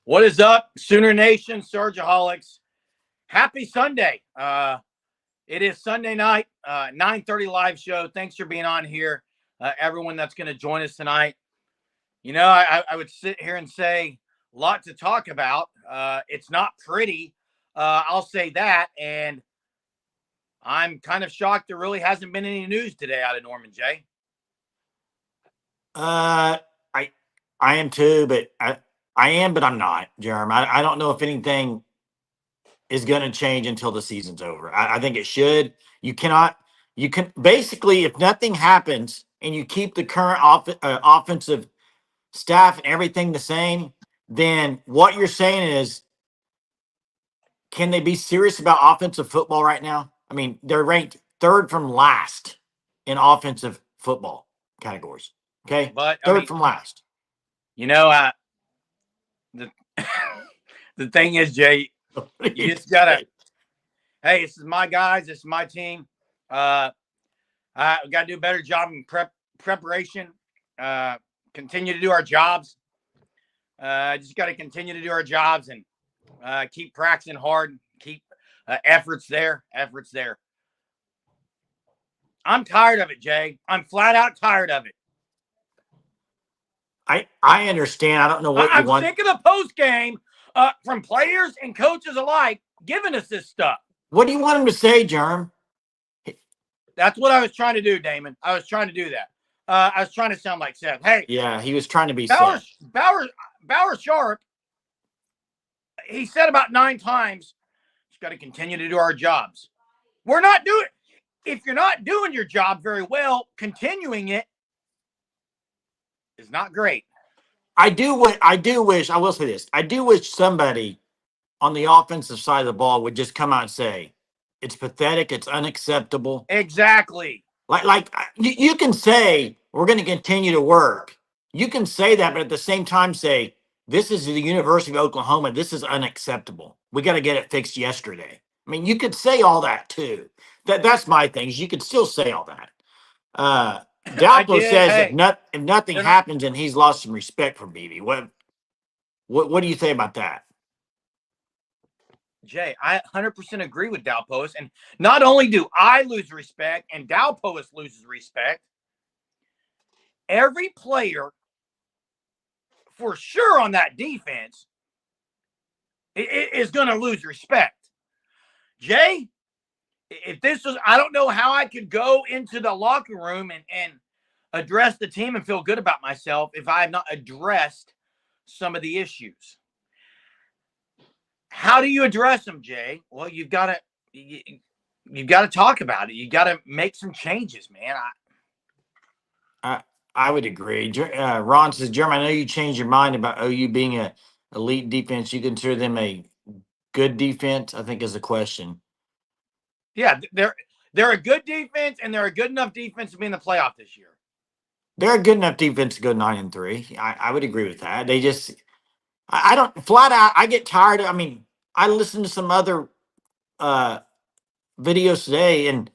What is up, Sooner Nation, Surgeaholics? Happy Sunday. It is Sunday night, 9:30 live show. Thanks for being on here, everyone that's going to join us tonight. You know, I would sit here and say a lot to talk about. It's not pretty. I'll say that. And I'm kind of shocked there really hasn't been any news today out of Norman, Jay. I am too, but I am, but I'm not, Jeremy. I don't know if anything is going to change until the season's over. I think it should. You cannot. You can basically, if nothing happens and you keep the current offensive staff and everything the same, then what you're saying is, can they be serious about offensive football right now? I mean, they're ranked third from last in offensive football categories. Okay, But I third mean, from last. you know, the the thing is, Jay, you just gotta. Hey, this is my guys. This is my team. We got to do a better job in preparation. Continue to do our jobs. Just got to continue to do our jobs and keep practicing hard. Keep efforts there. Efforts there. I'm tired of it, Jay. I'm flat out tired of it. I understand. I don't know what you I'm want. sick of the post game from players and coaches alike giving us this stuff. What do you want him to say, Jerm? That's what I was trying to do, Damon. I was trying to do that. I was trying to sound like Seth. Hey, yeah, he was trying to be Bauer Seth. Sharp. He said about 9 times, just got to continue to do our jobs. We're not doing. If you're not doing your job very well, continuing it is not great. I do wish. I will say this. I do wish somebody on the offensive side of the ball would just come out and say, "It's pathetic. It's unacceptable." Exactly. Like you can say we're going to continue to work. You can say that, but at the same time say this is the University of Oklahoma. This is unacceptable. We got to get it fixed yesterday. I mean, you could say all that too. That's my thing. Is you could still say all that. Dalpo says hey, if nothing happens and he's lost some respect for BB. What do you say about that? Jay, I 100% agree with Dalpois. And not only do I lose respect and Dalpois loses respect, every player for sure on that defense is going to lose respect. Jay, if this was, I don't know how I could go into the locker room and address the team and feel good about myself if I have not addressed some of the issues. How do you address them, Jay? Well, you've got to talk about it. You got to make some changes, man. I would agree. Ron says, Jeremy, I know you changed your mind about OU being a elite defense. You consider them a good defense, I think is the question. Yeah, they're a good defense, and they're a good enough defense to be in the playoff this year. They're a good enough defense to go 9-3. I would agree with that. They just, I don't flat out. I get tired. I mean, I listened to some other videos today, and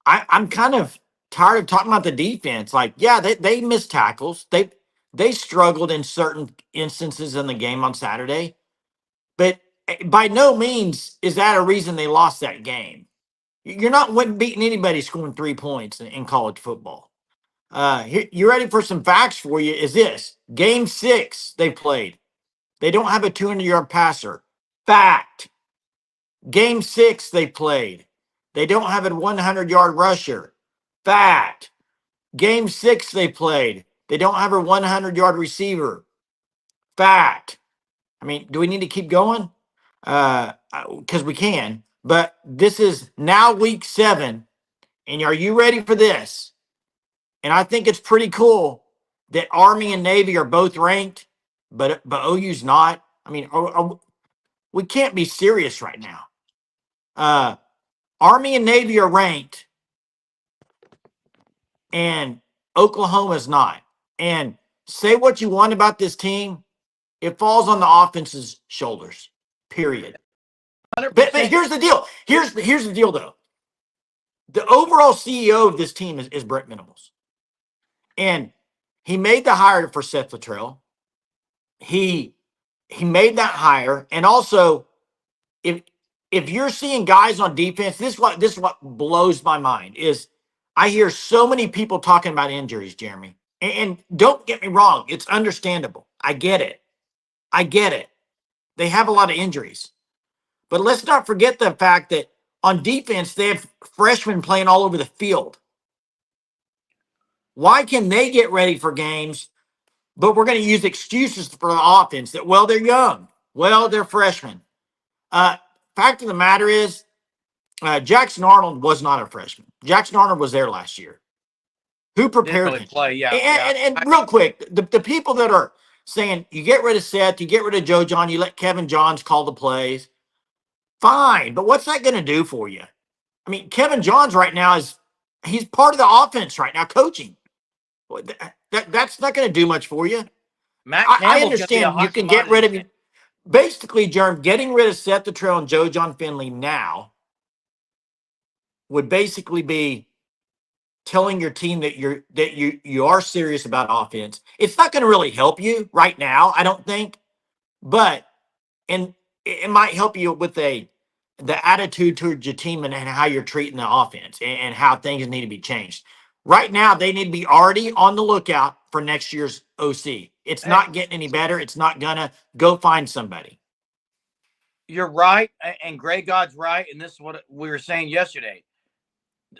I'm kind of tired of talking about the defense. Like, yeah, they missed tackles. They struggled in certain instances in the game on Saturday, but by no means is that a reason they lost that game. You're not beating anybody scoring 3 points in college football. You ready for some facts for you? Is this game 6 they played? They don't have a 200-yard passer. Fact. Game 6 they played. They don't have a 100-yard rusher. Fact. Game 6 they played. They don't have a 100-yard receiver. Fact. I mean, do we need to keep going? Because we can. But this is now week 7. And are you ready for this? And I think it's pretty cool that Army and Navy are both ranked, but OU's not. I mean, we can't be serious right now. Army and Navy are ranked, and Oklahoma's not. And say what you want about this team, it falls on the offense's shoulders. Period. But here's the deal. Here's the deal, though. The overall CEO of this team is Brent Venables. And he made the hire for Seth Luttrell. He he made that hire. And also, if you're seeing guys on defense, this is what blows my mind is I hear so many people talking about injuries, Jeremy. And don't get me wrong, it's understandable. I get it. I get it. They have a lot of injuries. But let's not forget the fact that on defense, they have freshmen playing all over the field. Why can they get ready for games, but we're going to use excuses for the offense that, well, they're young. Well, they're freshmen. Fact of the matter is, Jackson Arnold was not a freshman. Jackson Arnold was there last year. Who Didn't prepared really him? play, yeah. And real quick, the people that are saying you get rid of Seth, you get rid of Joe John, you let Kevin Johns call the plays, fine. But what's that going to do for you? I mean, Kevin Johns right now he's part of the offense right now, coaching. That's not going to do much for you. Matt I Campbell's understand gonna be a you hot can get rid commodity. of basically, Jerm, getting rid of Seth Luttrell and Joe John Finley now would basically be telling your team that you are serious about offense. It's not going to really help you right now, I don't think, but and it might help you with the attitude towards your team and how you're treating the offense and how things need to be changed. Right now, they need to be already on the lookout for next year's OC. It's not getting any better. It's not gonna go find somebody. You're right, and Gray God's right, and this is what we were saying yesterday.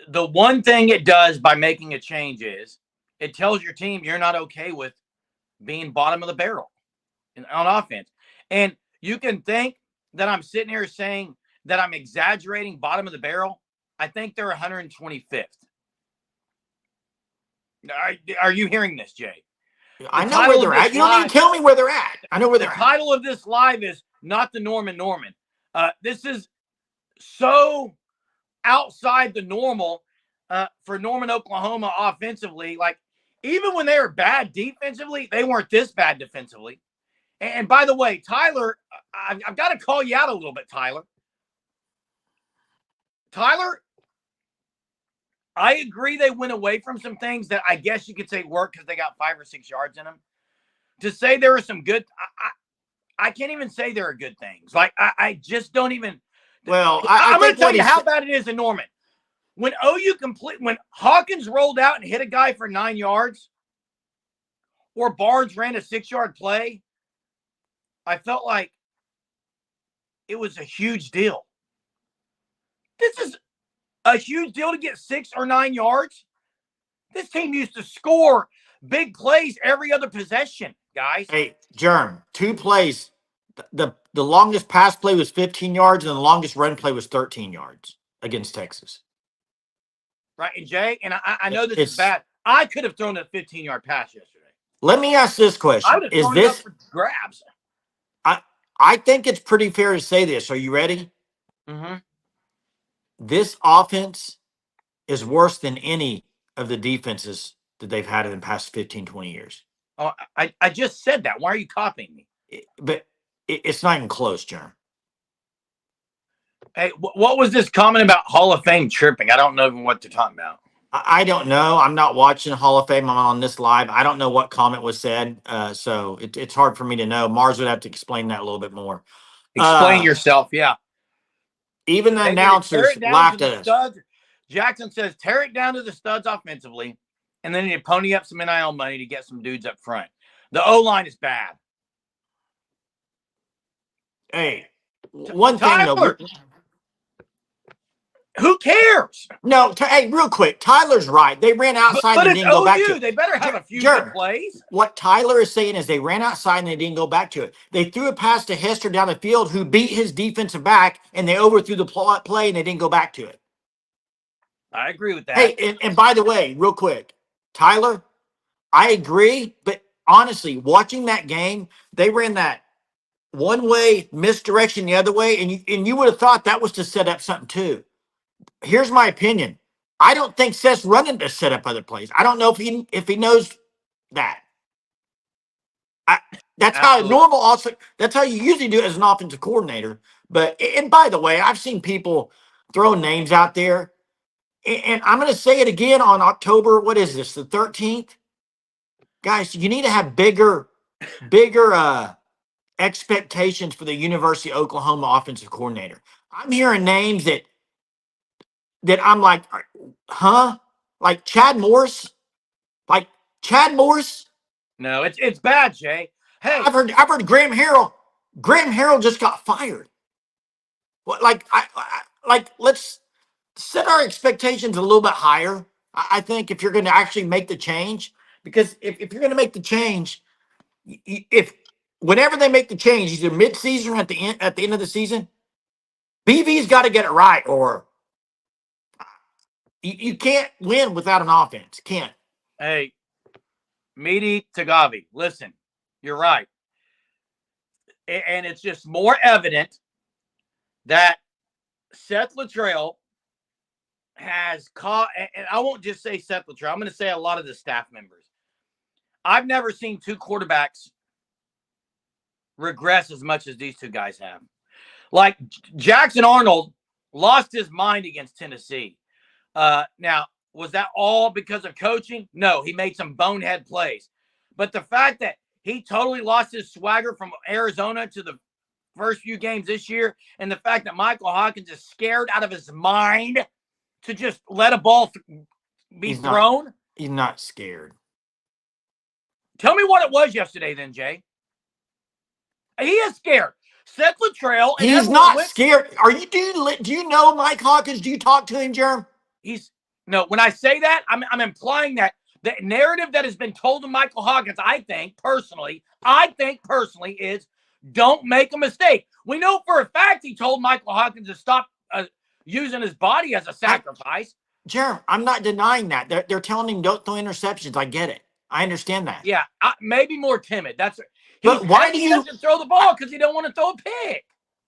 The one thing it does by making a change is it tells your team you're not okay with being bottom of the barrel on offense. And you can think that I'm sitting here saying that I'm exaggerating bottom of the barrel. I think they're 125th. Are you hearing this, Jay? I know where they're at. You don't need to tell me where they're at. I know where they're at. The title of this live is not the Norman. This is so outside the normal for Norman, Oklahoma offensively. Like, even when they were bad defensively, they weren't this bad defensively. And by the way, Tyler, I've got to call you out a little bit, Tyler. Tyler, I agree they went away from some things that I guess you could say work because they got 5 or 6 yards in them. To say there were some good, I can't even say there are good things. Like, I just don't even. Well, I'm going to tell you how bad it is in Norman. When when Hawkins rolled out and hit a guy for 9 yards, or Barnes ran a 6-yard play, I felt like it was a huge deal. This is a huge deal to get 6 or 9 yards. This team used to score big plays every other possession, guys. Hey, Jerm, 2 plays. The longest pass play was 15 yards, and the longest run play was 13 yards against Texas. Right, and Jay, and I know this is bad. I could have thrown a 15-yard pass yesterday. Let me ask this question: I would have thrown it up for grabs. I think it's pretty fair to say this. Are you ready? Mm-hmm. This offense is worse than any of the defenses that they've had in the past 15, 20 years. Oh, I just said that. Why are you copying me? But it's not even close, Jerm. Hey, what was this comment about Hall of Fame tripping? I don't know even what they're talking about. I don't know. I'm not watching Hall of Fame. I'm on this live. I don't know what comment was said, so it's hard for me to know. Mars would have to explain that a little bit more. Explain yourself, yeah. Even the announcers laughed at us. Jackson says, tear it down to the studs offensively, and then you pony up some NIL money to get some dudes up front. The O-line is bad. Hey, one Tyler, thing, though. Who cares? No, hey, real quick. Tyler's right. They ran outside and didn't go back to it. They better have a few good plays. What Tyler is saying is they ran outside and they didn't go back to it. They threw a pass to Hester down the field who beat his defensive back, and they overthrew the play and they didn't go back to it. I agree with that. Hey, and by the way, real quick, Tyler, I agree, but honestly, watching that game, they ran that one way misdirection the other way, and you would have thought that was to set up something too. Here's my opinion. I don't think Seth's running to set up other plays. I don't know if he knows that. That's how normal. Also, that's how you usually do it as an offensive coordinator. But and by the way, I've seen people throw names out there, and I'm going to say it again on October. What is this? The 13th, guys. You need to have bigger expectations for the University of Oklahoma offensive coordinator. I'm hearing names that I'm like, huh? Like Chad Morris? Like Chad Morris? No, it's bad, Jay. Hey, I've heard Graham Harrell. Graham Harrell just got fired. What like like let's set our expectations a little bit higher. I think if you're going to actually make the change, because if you're going to make the change, if whenever they make the change, either mid-season or at the end of the season, BV's got to get it right, or you can't win without an offense. Can't. hey, Midi Tagavi, listen, you're right. And it's just more evident that Seth Luttrell has caught, and I won't just say Seth Luttrell, I'm going to say a lot of the staff members. I've never seen two quarterbacks regress as much as these two guys have. Like Jackson Arnold lost his mind against Tennessee. Now, was that all because of coaching? No, he made some bonehead plays. But the fact that he totally lost his swagger from Arizona to the first few games this year, and the fact that Michael Hawkins is scared out of his mind to just let a ball be thrown. He's not scared. Tell me what it was yesterday then, Jay. He is scared. Seth Luttrell. He's not scared. Are you? Do you know Mike Hawkins? Do you talk to him, Jerm? No. When I say that, I'm implying that the narrative that has been told to Michael Hawkins, I think personally, is don't make a mistake. We know for a fact he told Michael Hawkins to stop using his body as a sacrifice. Jerm, I'm not denying that. They're telling him don't throw interceptions. I get it. I understand that. Yeah, maybe more timid. But why do you throw the ball? Because he don't want to throw a pick.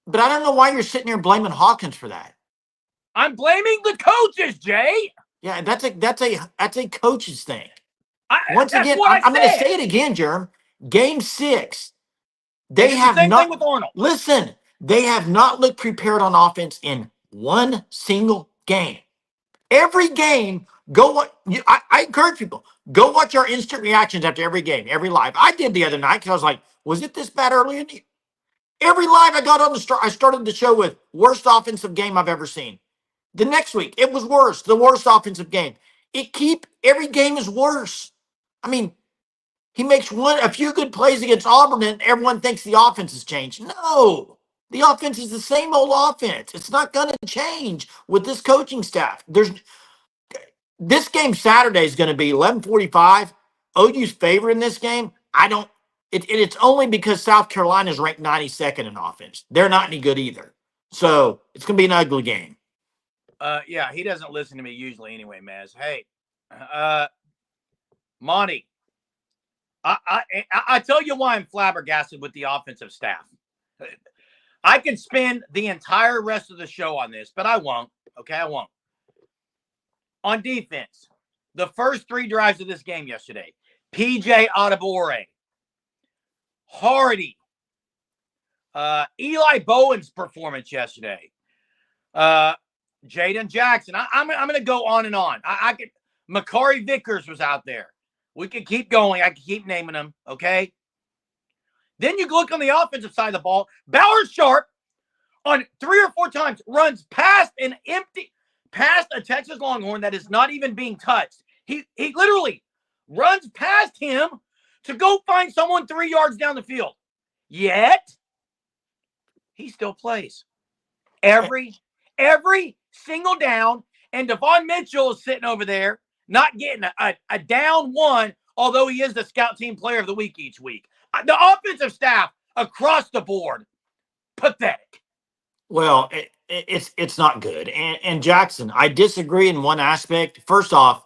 But I don't know why you're sitting here blaming Hawkins for that. I'm blaming the coaches, Jay. Yeah, that's a coach's thing. Once again, I'm going to say it again, Jerm. Game 6, they have same not. Thing with Arnold. Listen, they have not looked prepared on offense in one single game. Every game, I encourage people, go watch our instant reactions after every game, every live. I did the other night because I was like, was it this bad earlier in the Every live I got on I started the show with worst offensive game I've ever seen. The next week, it was worse, the worst offensive game. Every game is worse. I mean, he makes a few good plays against Auburn and everyone thinks the offense has changed. No, the offense is the same old offense. It's not going to change with this coaching staff. This game Saturday is going to be 11:45. OU's favorite in this game. It's only because South Carolina is ranked 92nd in offense. They're not any good either. So it's going to be an ugly game. Yeah, he doesn't listen to me usually anyway, Maz. Hey, Monty, I tell you why I'm flabbergasted with the offensive staff. I could spend the entire rest of the show on this, but I won't. Okay, I won't. On defense, the first 3 drives of this game yesterday, PJ Adebawore, Hardy, Eli Bowen's performance yesterday, Jaden Jackson. I'm going to go on and on. I could. Makari Vickers was out there. We could keep going. I could keep naming them. Okay. Then you look on the offensive side of the ball. Ballard Sharp on 3 or 4 times runs past a Texas Longhorn that is not even being touched. He literally runs past him to go find someone 3 yards down the field. Yet he still plays every single down. And Devon Mitchell is sitting over there not getting a down one, although he is the scout team player of the week each week. The offensive staff across the board, pathetic. Well, it's not good. And Jackson, I disagree in one aspect. First off,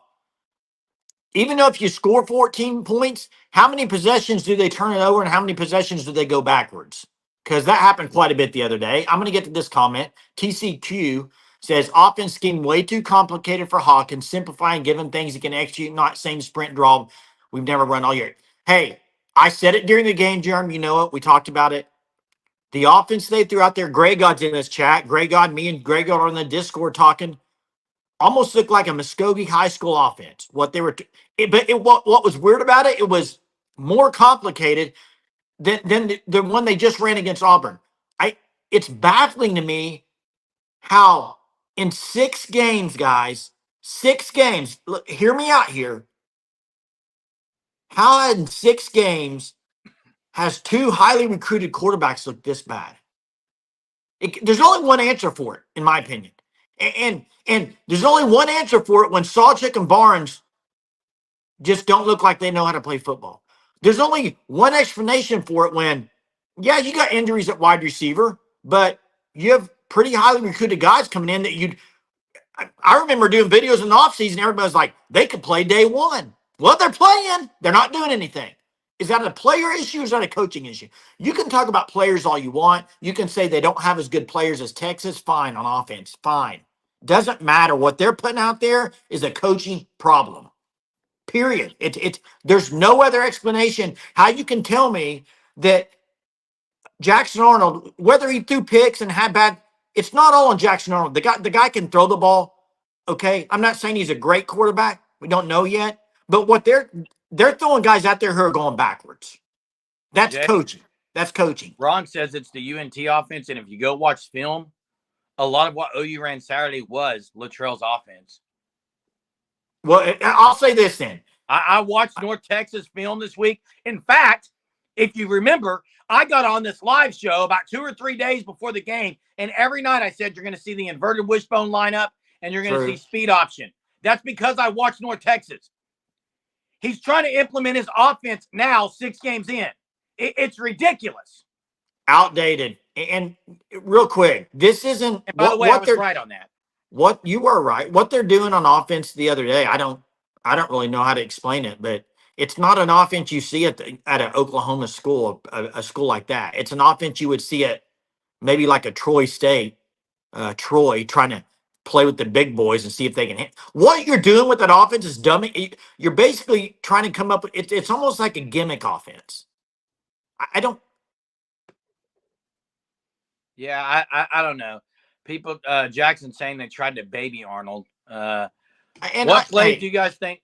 even though if you score 14 points, how many possessions do they turn it over and how many possessions do they go backwards? Because that happened quite a bit the other day. I'm going to get to this comment. TCQ says, offense scheme way too complicated for Hawkins, simplifying, giving things he can execute, not same sprint draw we've never run all year. Hey, I said it during the game, Jeremy. You know it. We talked about it. The offense they threw out there, Greg God's in this chat. Greg God, me and Greg God are in the Discord talking. Almost looked like a Muskogee High School offense. What was weird about it, it was more complicated. than the one they just ran against Auburn. It's baffling to me how in 6 games, guys, 6 games. Look, hear me out here. How in 6 games has 2 highly recruited quarterbacks looked this bad? There's only one answer for it, in my opinion, and there's only one answer for it when Sawchuk and Barnes just don't look like they know how to play football. There's only one explanation for it when, yeah, you got injuries at wide receiver, but you have pretty highly recruited guys coming in that I remember doing videos in the offseason. Everybody's like, they could play day one. Well, they're playing. They're not doing anything. Is that a player issue or is that a coaching issue? You can talk about players all you want. You can say they don't have as good players as Texas. Fine, on offense. Fine. Doesn't matter. What they're putting out there is a coaching problem. Period. There's no other explanation how you can tell me that Jackson Arnold, whether he threw picks and had bad, it's not all on Jackson Arnold. The guy can throw the ball. Okay, I'm not saying he's a great quarterback. We don't know yet, but what they're throwing guys out there who are going backwards. That's Jay, coaching. That's coaching. Ron says it's the UNT offense, and if you go watch film, a lot of what OU ran Saturday was Luttrell's offense. Well, I'll say this then. I watched North Texas film this week. In fact, if you remember, I got on this live show about 2 or 3 days before the game, and every night I said you're going to see the inverted wishbone lineup and you're going to see speed option. That's because I watched North Texas. He's trying to implement his offense now 6 games in. It's ridiculous. Outdated. And real quick, this isn't. And by the way, I was right on that. What you were right. What they're doing on offense the other day, I don't really know how to explain it, but it's not an offense you see at an Oklahoma school, a school like that. It's an offense you would see at maybe like a Troy State, Troy trying to play with the big boys and see if they can hit. What you're doing with that offense is dumb. You're basically trying to come up with it's almost like a gimmick offense. I don't. Yeah, I don't know. People, Jackson saying they tried to baby Arnold. What play do you guys think?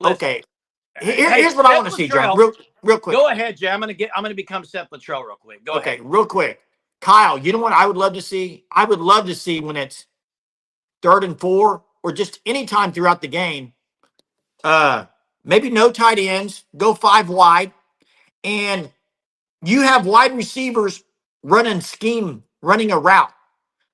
Listen, okay, here's what I want to see, John. Real quick. Go ahead, Jay. I'm gonna become Seth Luttrell real quick. Go ahead. Okay, real quick. Kyle, you know what I would love to see? I would love to see when it's 3rd and 4 or just any time throughout the game. Maybe no tight ends, go 5 wide, and you have wide receivers running a route.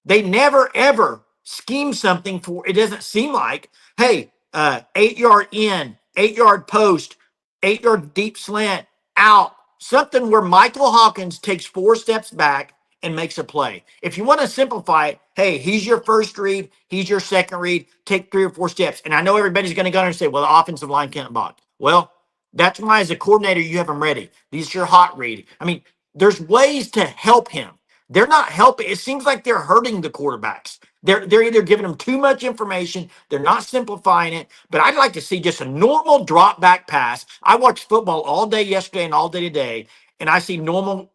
They never ever scheme something for it. Doesn't seem like, hey, 8-yard in, 8-yard post, 8-yard deep slant out, something where Michael Hawkins takes 4 steps back and makes a play. If you want to simplify it, hey, he's your first read, he's your second read, take 3 or 4 steps. And I know everybody's going to go and say, well, the offensive line can't block. Well, that's why as a coordinator, you have him ready. These are your hot read. I mean, there's ways to help him. They're not helping. It seems like they're hurting the quarterbacks. They're either giving them too much information. They're not simplifying it. But I'd like to see just a normal drop back pass. I watched football all day yesterday and all day today, and I see normal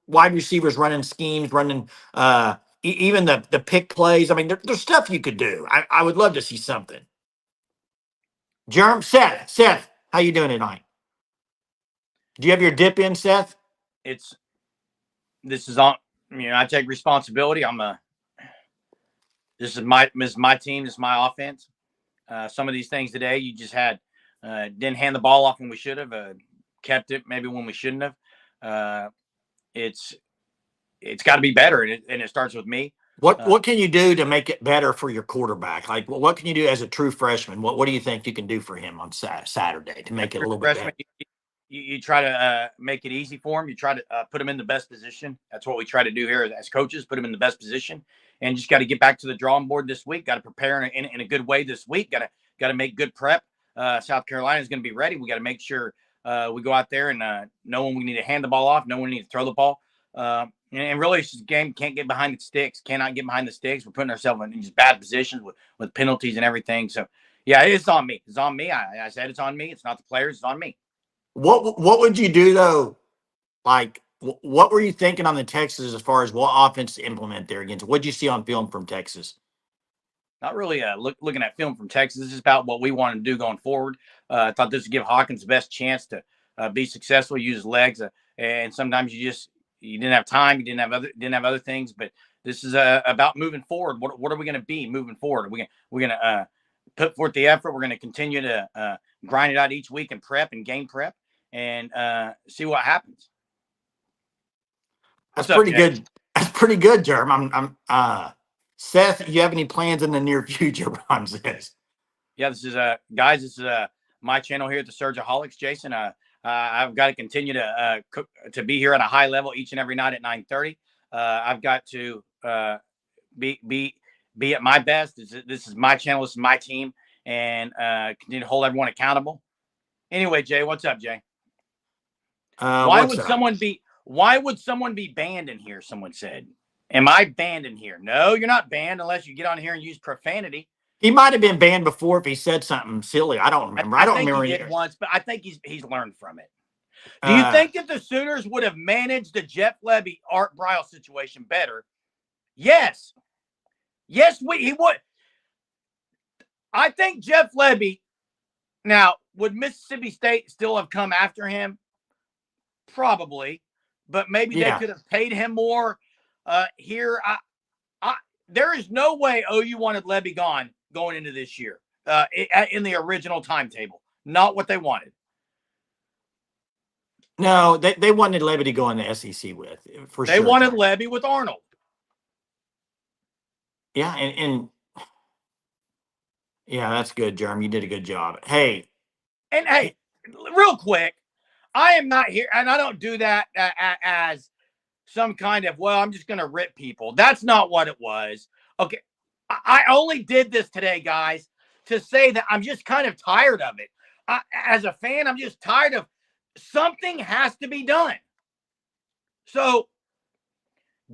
wide receivers running schemes, running even the pick plays. I mean, there's stuff you could do. I would love to see something. Seth, how you doing tonight? Do you have your dip in, Seth? This is on. I take responsibility. This is my team. This is my offense. Some of these things today, you just didn't hand the ball off when we should have, kept it maybe when we shouldn't have. It's got to be better, and it starts with me. What can you do to make it better for your quarterback? Like, what can you do as a true freshman? What do you think you can do for him on Saturday to make it a little bit better? You try to make it easy for him. You try to put him in the best position. That's what we try to do here as coaches, put him in the best position. And just got to get back to the drawing board this week. Got to prepare in a good way this week. Got to make good prep. South Carolina is going to be ready. We got to make sure we go out there and know when we need to hand the ball off, know when we need to throw the ball. And really, it's just a game can't get behind the sticks, cannot get behind the sticks. We're putting ourselves in just bad positions with penalties and everything. So, yeah, it's on me. It's on me. I said it's on me. It's not the players. It's on me. What would you do, though? Like, what were you thinking on the Texas as far as what offense to implement there against? What did you see on film from Texas? Not really looking at film from Texas. This is about what we want to do going forward. I thought this would give Hawkins the best chance to be successful. Use his legs, and sometimes you didn't have time. You didn't have other things. But this is about moving forward. What are we going to be moving forward? We're going to put forth the effort. We're going to continue to grind it out each week and prep and game prep and see what happens. That's What's up, pretty Jay? good. That's pretty good, Jerm. Seth, you have any plans in the near future? Ron says. Yeah, this is guys. This is my channel here at the Surgeaholics. Jason, I've got to continue to be here at a high level each and every night at 9:30. I've got to be at my best. This is my channel. This is my team, and continue to hold everyone accountable. Anyway, Jay, what's up, Jay? Why would someone be banned in here? Someone said, "Am I banned in here?" No, you're not banned unless you get on here and use profanity. He might have been banned before if he said something silly. I don't remember. I don't remember he either. did once, but I think he's learned from it. Do you think that the Sooners would have managed the Jeff Lebby Art Briles situation better? Yes. Yes, he would. I think Jeff Lebby. Now, would Mississippi State still have come after him? Probably, but maybe they could have paid him more. Here, there is no way OU wanted Lebby gone going into this year in the original timetable. Not what they wanted. No, they wanted Lebby to go in the SEC with for sure. They wanted Lebby with Arnold. Yeah, and yeah, that's good, Jeremy. You did a good job. Hey, real quick, I am not here, and I don't do that as some kind of, well, I'm just going to rip people. That's not what it was. Okay, I only did this today, guys, to say that I'm just kind of tired of it. As a fan, I'm just tired of something has to be done. So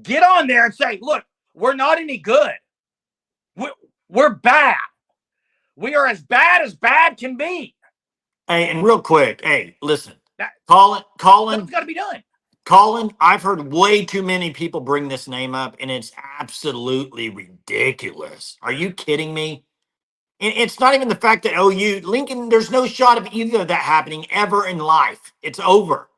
get on there and say, look, we're not any good. We're bad. We are as bad can be. Hey, and real quick, hey, listen. Colin, it's got to be done. Colin, I've heard way too many people bring this name up, and it's absolutely ridiculous. Are you kidding me? And it's not even the fact that OU, Lincoln, there's no shot of either of that happening ever in life. It's over.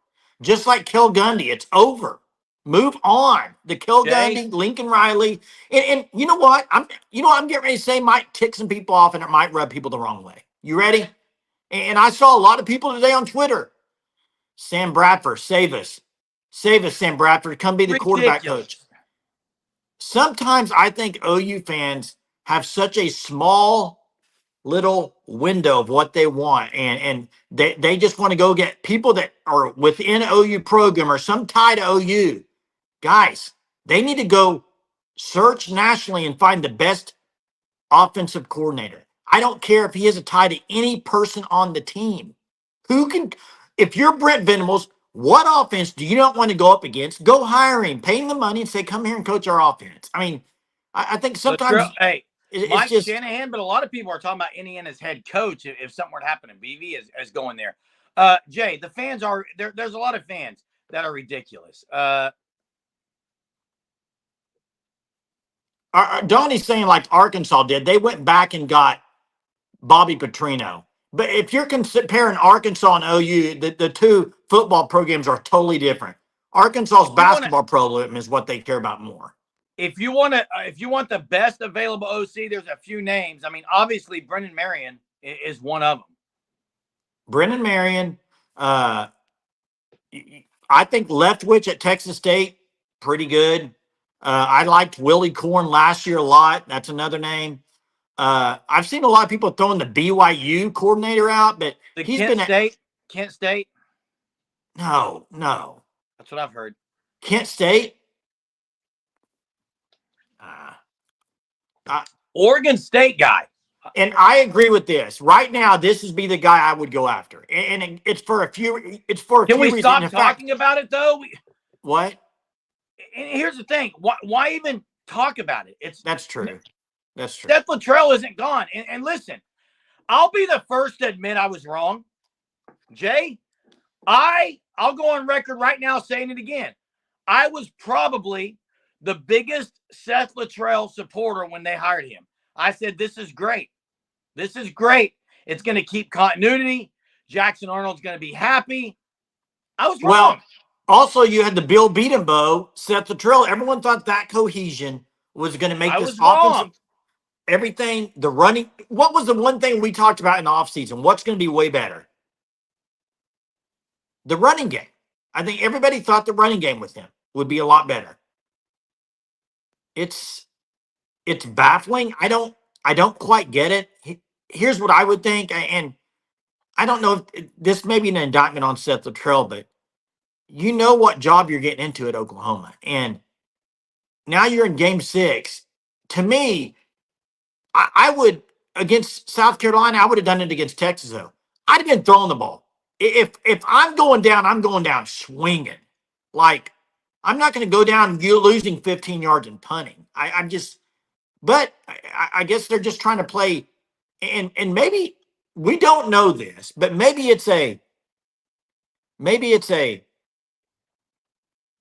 Just like Kel Gundy, it's over. Move on. The Kel Gundy, Lincoln Riley. And you know what? I'm getting ready to say might tick some people off and it might rub people the wrong way. You ready? And I saw a lot of people today on Twitter. Sam Bradford, save us. Save us, Sam Bradford. Come be the quarterback coach. Sometimes I think OU fans have such a small little window of what they want. And they just want to go get people that are within OU program or some tie to OU. Guys, they need to go search nationally and find the best offensive coordinator. I don't care if he has a tie to any person on the team. If you're Brent Venables, what offense do you not want to go up against? Go hire him, pay him the money, and say, come here and coach our offense. I mean, I think sometimes it's Mike just Shanahan, but a lot of people are talking about Indiana's head coach if something were to happen and BV is going there. Jay, the fans are there. There's a lot of fans that are ridiculous. Donnie's saying like Arkansas did. They went back and got Bobby Petrino. But if you're comparing Arkansas and OU, the two football programs are totally different. Arkansas's basketball program is what they care about more. If you want the best available OC, there's a few names. I mean, obviously, Brendan Marion is one of them. Brendan Marion. I think Leftwich at Texas State, pretty good. I liked Willie Corn last year a lot. That's another name. I've seen a lot of people throwing the BYU coordinator out, but Kent State. No. That's what I've heard. Kent State. Oregon State guy. And I agree with this. Right now, this would be the guy I would go after. And it's for a few. It's for a few reasons. Can we stop talking about it though? What? And here's the thing. Why even talk about it? That's true. That's true. Seth Luttrell isn't gone. And listen, I'll be the first to admit I was wrong. Jay, I'll go on record right now saying it again. I was probably the biggest Seth Luttrell supporter when they hired him. I said, this is great. This is great. It's going to keep continuity. Jackson Arnold's going to be happy. I was Well, wrong. also you had the Bill Beatenbow, Seth Luttrell. Everyone thought that cohesion was going to make I this was offensive wrong. everything, the running. What was the one thing we talked about in the offseason? What's going to be way better? The running game. I think everybody thought the running game with him would be a lot better. It's baffling. I don't quite get it. Here's what I would think, and I don't know if this may be an indictment on Seth Luttrell, but you know what job you're getting into at Oklahoma, and now you're in Game 6. To me, I would against South Carolina. I would have done it against Texas though. I'd have been throwing the ball. If I'm going down swinging. Like I'm not going to go down. You're losing 15 yards and punting. I'm just. But I guess they're just trying to play, and maybe we don't know this, but maybe it's a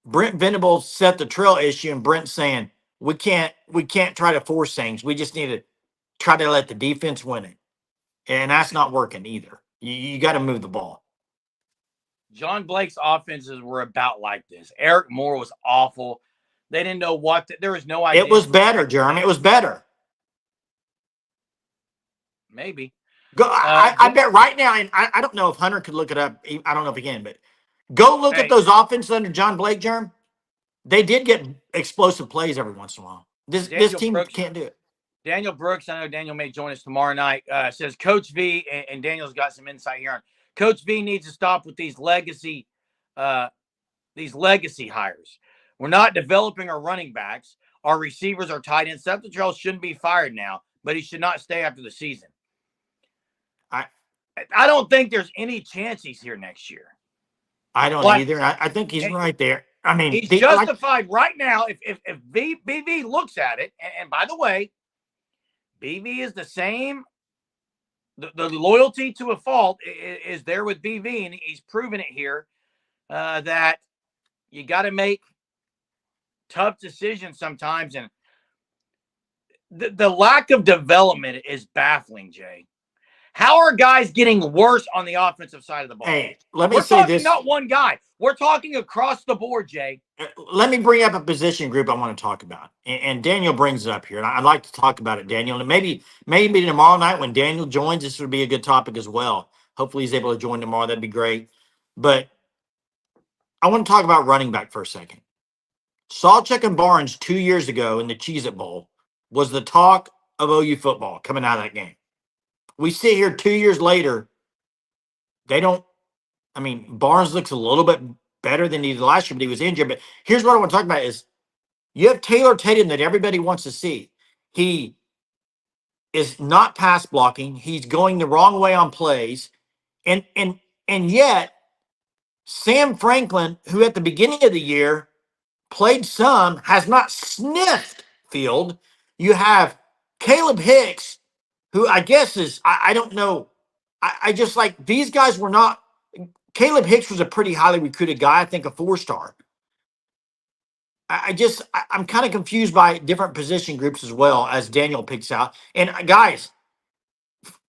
Brent Venables set the trail issue, and Brent saying we can't try to force things. We just need to try to let the defense win it, and that's not working either. You got to move the ball. John Blake's offenses were about like this. Eric Moore was awful. They didn't know there was no idea. It was better, Jeremy. It was better. Maybe. Go. I bet right now, and I don't know if Hunter could look it up. I don't know if he can, but go look at those offenses under John Blake, Jerm. They did get explosive plays every once in a while. This team can't do it. Daniel Brooks, I know Daniel may join us tomorrow night, says Coach V, and Daniel's got some insight here on Coach V needs to stop with these legacy hires. We're not developing our running backs. Our receivers are tight ends. Seth Luttrell shouldn't be fired now, but he should not stay after the season. I don't think there's any chance he's here next year. I don't either. I think he's right there. I mean, he's justified right now if BV looks at it. And by the way, BV is the same. The loyalty to a fault is there with BV, and he's proven it here that you got to make tough decisions sometimes. And the lack of development is baffling, Jay. How are guys getting worse on the offensive side of the ball? Hey, let me say this. We're talking not one guy. We're talking across the board, Jay. Let me bring up a position group I want to talk about. And Daniel brings it up here. And I'd like to talk about it, Daniel. And maybe tomorrow night when Daniel joins, this would be a good topic as well. Hopefully he's able to join tomorrow. That'd be great. But I want to talk about running back for a second. Sawchuk and Barnes 2 years ago in the Cheez-It Bowl was the talk of OU football coming out of that game. We sit here 2 years later. Barnes looks a little bit better than he did last year, but he was injured. But here's what I want to talk about is you have Taylor Tatum that everybody wants to see. He is not pass blocking. He's going the wrong way on plays. And yet Sam Franklin, who at the beginning of the year played some, has not sniffed field. You have Caleb Hicks, who I guess is, I don't know. I just like these guys were not. Caleb Hicks was a pretty highly recruited guy, I think a 4-star. I'm kind of confused by different position groups as well as Daniel picks out. And guys,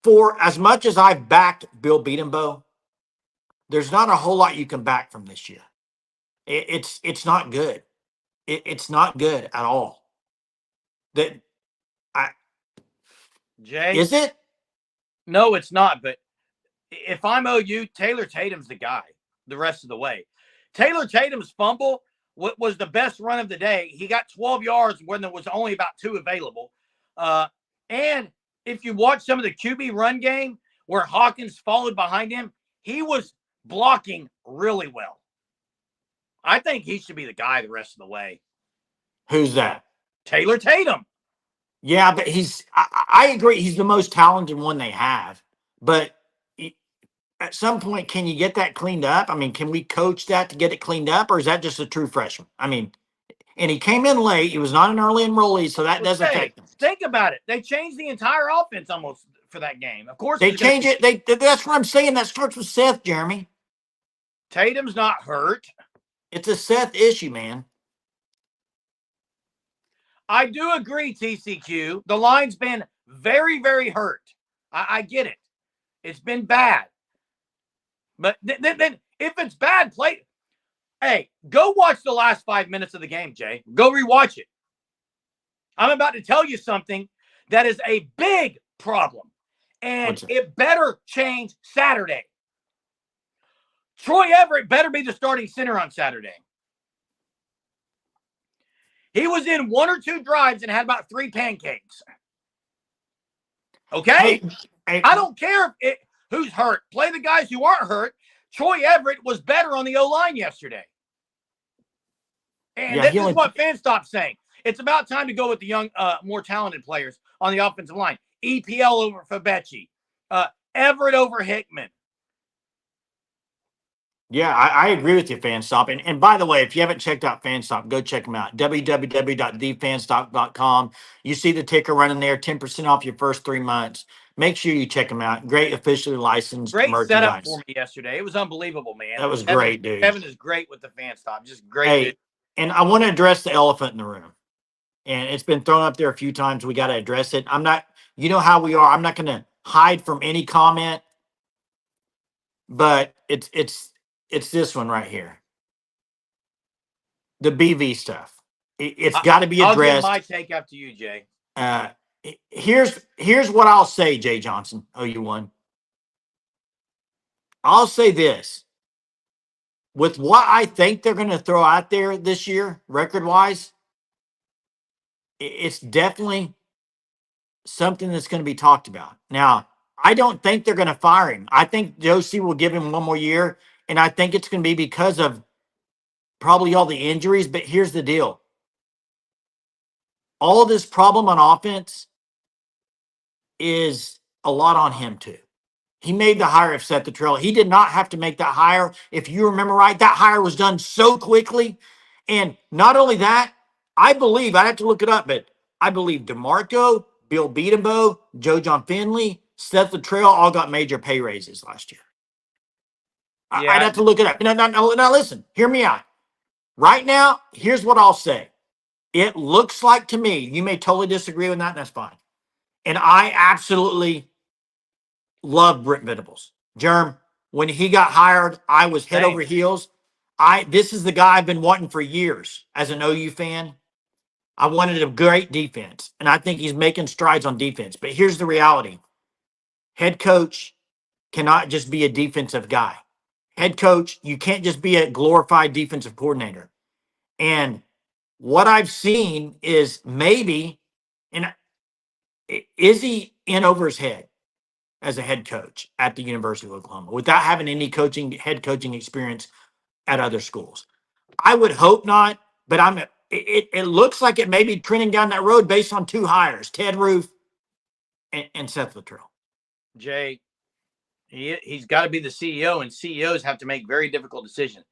for as much as I've backed Bill Beatenbow, there's not a whole lot you can back from this year. It's not good. It's not good at all. Jay, is it? No, it's not. But if I'm OU, Taylor Tatum's the guy the rest of the way. Taylor Tatum's fumble was the best run of the day. He got 12 yards when there was only about 2 available. And if you watch some of the QB run game where Hawkins followed behind him, he was blocking really well. I think he should be the guy the rest of the way. Who's that? Taylor Tatum. Yeah, but I agree. He's the most talented one they have. But at some point, can you get that cleaned up? I mean, can we coach that to get it cleaned up? Or is that just a true freshman? I mean, and he came in late. He was not an early enrollee, so that does affect him. Think about it. They changed the entire offense almost for that game. Of course, they change it. That's what I'm saying. That starts with Seth, Jeremy. Tatum's not hurt. It's a Seth issue, man. I do agree, TCQ. The line's been very, very hurt. I get it. It's been bad. But then If it's bad, play. Hey, go watch the last 5 minutes of the game, Jay. Go rewatch it. I'm about to tell you something that is a big problem, and it better change Saturday. Troy Everett better be the starting center on Saturday. He was in 1 or 2 drives and had about 3 pancakes. Okay? I don't care who's hurt. Play the guys who aren't hurt. Troy Everett was better on the O-line yesterday. And this is what fans stopped saying. It's about time to go with the young, more talented players on the offensive line. EPL over Fabechi. Everett over Hickman. Yeah, I agree with you, Fanstop. And by the way, if you haven't checked out Fanstop, go check them out. www.thefanstop.com. You see the ticker running there, 10% off your first 3 months. Make sure you check them out. Great officially licensed merchandise. Great setup for me yesterday. It was unbelievable, man. That was great, dude. Kevin is great with the Fanstop. Just great, dude. And I want to address the elephant in the room. And it's been thrown up there a few times. We got to address it. I'm not, you know how we are. I'm not going to hide from any comment, but it's this one right here. The BV stuff. It's got to be addressed. I'll give my take after you, Jay. Here's what I'll say, Jay Johnson, OU1. I'll say this. With what I think they're going to throw out there this year, record-wise, it's definitely something that's going to be talked about. Now, I don't think they're going to fire him. I think Josie will give him 1 more year, and I think it's going to be because of probably all the injuries. But here's the deal. All of this problem on offense is a lot on him, too. He made the hire of Seth Luttrell. He did not have to make that hire. If you remember right, that hire was done so quickly. And not only that, I believe, I have to look it up, but I believe DeMarco, Bill Beatenbow, Joe John Finley, Seth Luttrell all got major pay raises last year. Yeah. I'd have to look it up. Now, listen, hear me out. Right now, here's what I'll say. It looks like to me, you may totally disagree with that, and that's fine. And I absolutely love Brent Venables. Germ, when he got hired, I was head over heels. This is the guy I've been wanting for years as an OU fan. I wanted a great defense, and I think he's making strides on defense. But here's the reality. Head coach cannot just be a defensive guy. Head coach, you can't just be a glorified defensive coordinator. And what I've seen is maybe, and is he in over his head as a head coach at the University of Oklahoma without having any head coaching experience at other schools? I would hope not, but it looks like it may be trending down that road based on 2 hires, Ted Roof and Seth Luttrell. Jay, he's got to be the CEO, and CEOs have to make very difficult decisions.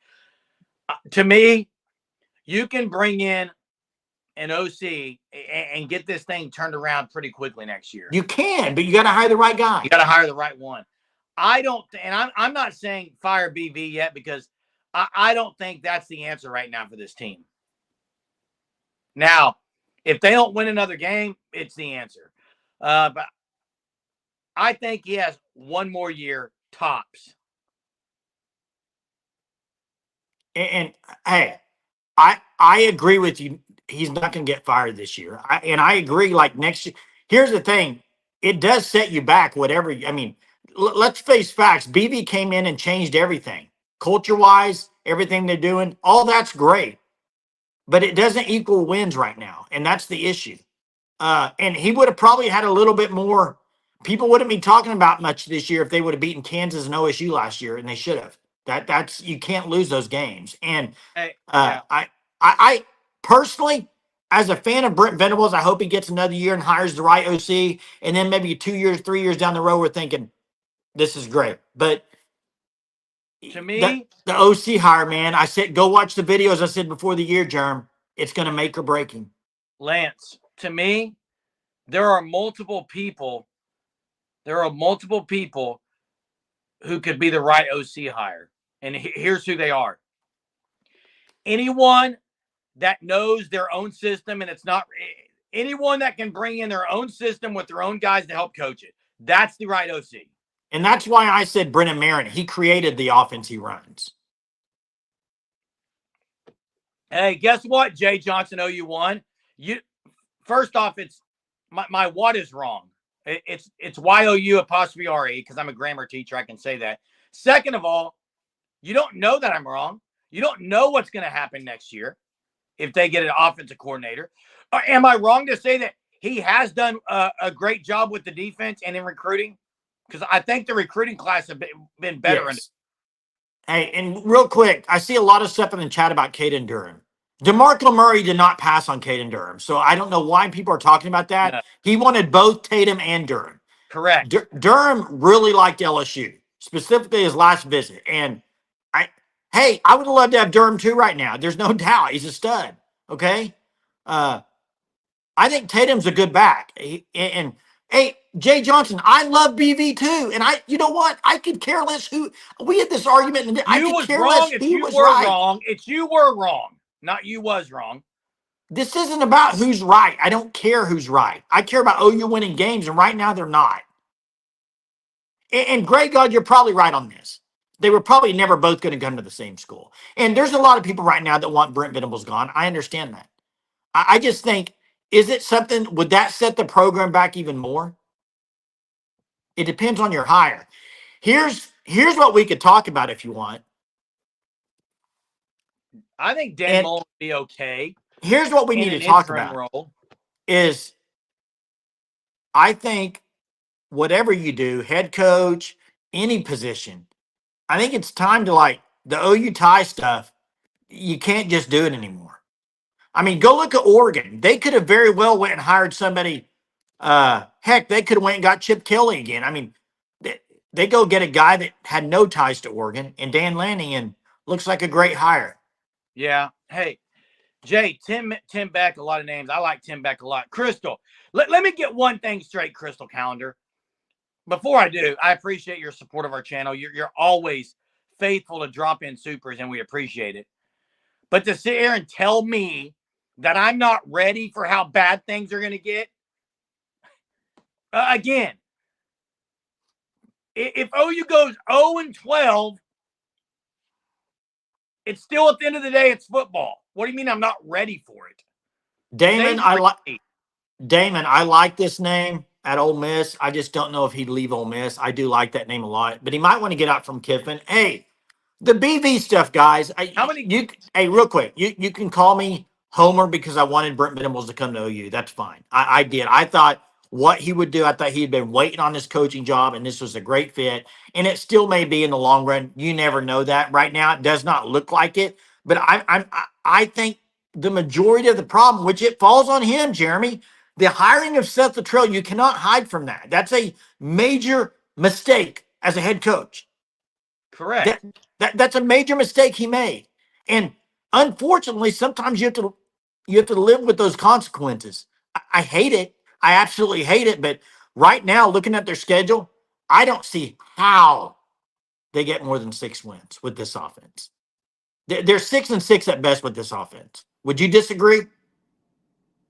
To me, you can bring in an OC and get this thing turned around pretty quickly next year. You can, but you got to hire the right guy. You got to hire the right one. I don't, and I'm not saying fire BV yet because I don't think that's the answer right now for this team. Now, if they don't win another game, it's the answer. But I think he has 1 more year tops. And hey, I agree with you. He's not going to get fired this year. I agree. Like next year, here's the thing. It does set you back, whatever. I mean, let's face facts. BV came in and changed everything. Culture-wise, everything they're doing, all that's great. But it doesn't equal wins right now. And that's the issue. And he would have probably had a little bit more. People wouldn't be talking about much this year if they would have beaten Kansas and OSU last year, and they should have. That's you can't lose those games. And I personally, as a fan of Brent Venables, I hope he gets another year and hires the right OC. And then maybe 2 years, 3 years down the road, we're thinking this is great. But to me, the OC hire, man, I said go watch the videos. I said before the year, Germ, it's going to make or break him. Lance, to me, there are multiple people. There are multiple people who could be the right OC hire. And here's who they are. Anyone that knows their own system, and it's not anyone that can bring in their own system with their own guys to help coach it. That's the right OC. And that's why I said Brennan Marin. He created the offense he runs. Hey, guess what, Jay Johnson, OU won. You first off, it's my what is wrong. It's YOU apostrophe RE because I'm a grammar teacher. I can say that. Second of all, you don't know that I'm wrong. You don't know what's going to happen next year if they get an offensive coordinator. Am I wrong to say that he has done a great job with the defense and in recruiting? Because I think the recruiting class have been better. Yes. Hey, and real quick, I see a lot of stuff in the chat about Caden Durham. DeMarco Murray did not pass on Caden Durham, so I don't know why people are talking about that. No. He wanted both Tatum and Durham. Correct. Durham really liked LSU, specifically his last visit. And I would love to have Durham too right now. There's no doubt he's a stud. Okay, I think Tatum's a good back. And hey, Jay Johnson, I love BV too. And you know what? I could care less who. We had this argument, and I could care less who was right. Wrong. It's you were wrong, not you was wrong. This isn't about who's right. I don't care who's right. I care about OU winning games, and right now they're not. And Greg God, you're probably right on this. They were probably never both going to come to the same school. And there's a lot of people right now that want Brent Venables gone. I understand that. I just think, is it something, would that set the program back even more? It depends on your hire. Here's what we could talk about if you want. I think Dan Mullen would be okay. Here's what we need to talk about is I think whatever you do, head coach, any position, I think it's time to, like, the OU tie stuff. You can't just do it anymore. I mean, go look at Oregon. They could have very well went and hired somebody. Heck, they could have went and got Chip Kelly again. I mean, they go get a guy that had no ties to Oregon and Dan Lanning, and looks like a great hire. Yeah. Hey, Jay, Tim Beck, a lot of names. I like Tim Beck a lot. Crystal, let me get one thing straight, Crystal Calendar. Before I do, I appreciate your support of our channel. You're always faithful to drop in supers, and we appreciate it. But to sit here and tell me that I'm not ready for how bad things are going to get, again, if OU goes 0-12, it's still, at the end of the day, it's football. What do you mean I'm not ready for it? Damon, I like this name at Ole Miss. I just don't know if he'd leave Ole Miss. I do like that name a lot, but he might want to get out from Kiffin. Hey, the BV stuff, guys. Hey, real quick, you can call me Homer because I wanted Brent Venables to come to OU. That's fine. I did. I thought what he would do. I thought he'd been waiting on this coaching job, and this was a great fit. And it still may be in the long run. You never know that. Right now, it does not look like it. But I think the majority of the problem, which it falls on him, Jeremy, the hiring of Seth Luttrell, you cannot hide from that. That's a major mistake as a head coach. Correct. That's a major mistake he made. And unfortunately, sometimes you have to live with those consequences. I hate it. I absolutely hate it. But right now, looking at their schedule, I don't see how they get more than 6 wins with this offense. They're 6-6 at best with this offense. Would you disagree?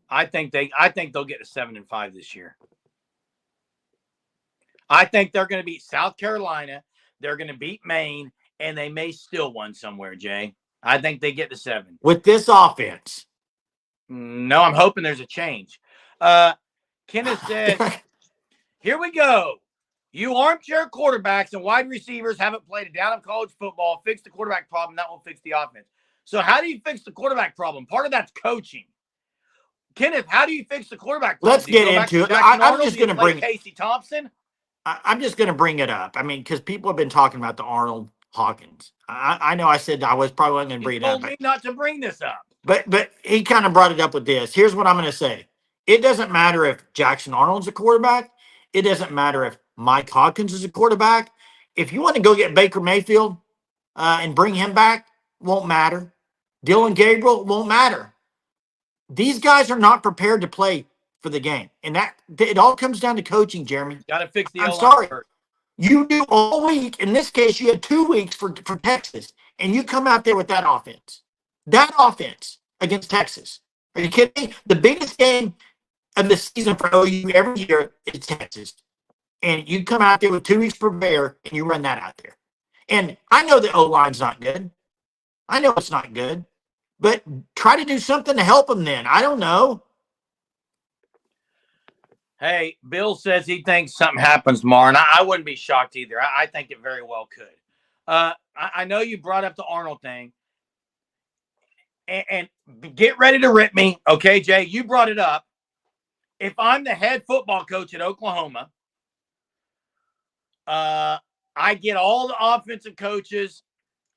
I think they'll get to 7-5 this year. I think they're going to beat South Carolina. They're going to beat Maine, and they may steal one somewhere, Jay. I think they get to 7. With this offense? No, I'm hoping there's a change. Kenneth said, here we go. You armchair quarterbacks and wide receivers haven't played a down of college football. Fix the quarterback problem. That will fix the offense. So how do you fix the quarterback problem? Part of that's coaching. Kenneth, how do you fix the quarterback problem? Let's get into it. I'm just going to bring Casey Thompson. I'm just going to bring it up. I mean, because people have been talking about the Arnold Hawkins. I know I said I was probably going to bring it up. He told me not to bring this up. But he kind of brought it up with this. Here's what I'm going to say. It doesn't matter if Jackson Arnold's a quarterback. It doesn't matter if Mike Hawkins is a quarterback. If you want to go get Baker Mayfield and bring him back, won't matter. Dylan Gabriel won't matter. These guys are not prepared to play for the game. And that it all comes down to coaching, Jeremy. Got to fix the I'm sorry. You do all week. In this case, you had 2 weeks for Texas, and you come out there with that offense. That offense against Texas. Are you kidding me? The biggest game of the season for OU every year is Texas. And you come out there with 2 weeks to prepare, and you run that out there. And I know the O-line's not good. I know it's not good. but try to do something to help them then. I don't know. Hey, Bill says he thinks something happens tomorrow, and I wouldn't be shocked either. I think it very well could. I know you brought up the Arnold thing, and get ready to rip me. Okay, Jay, you brought it up. If I'm the head football coach at Oklahoma, I get all the offensive coaches.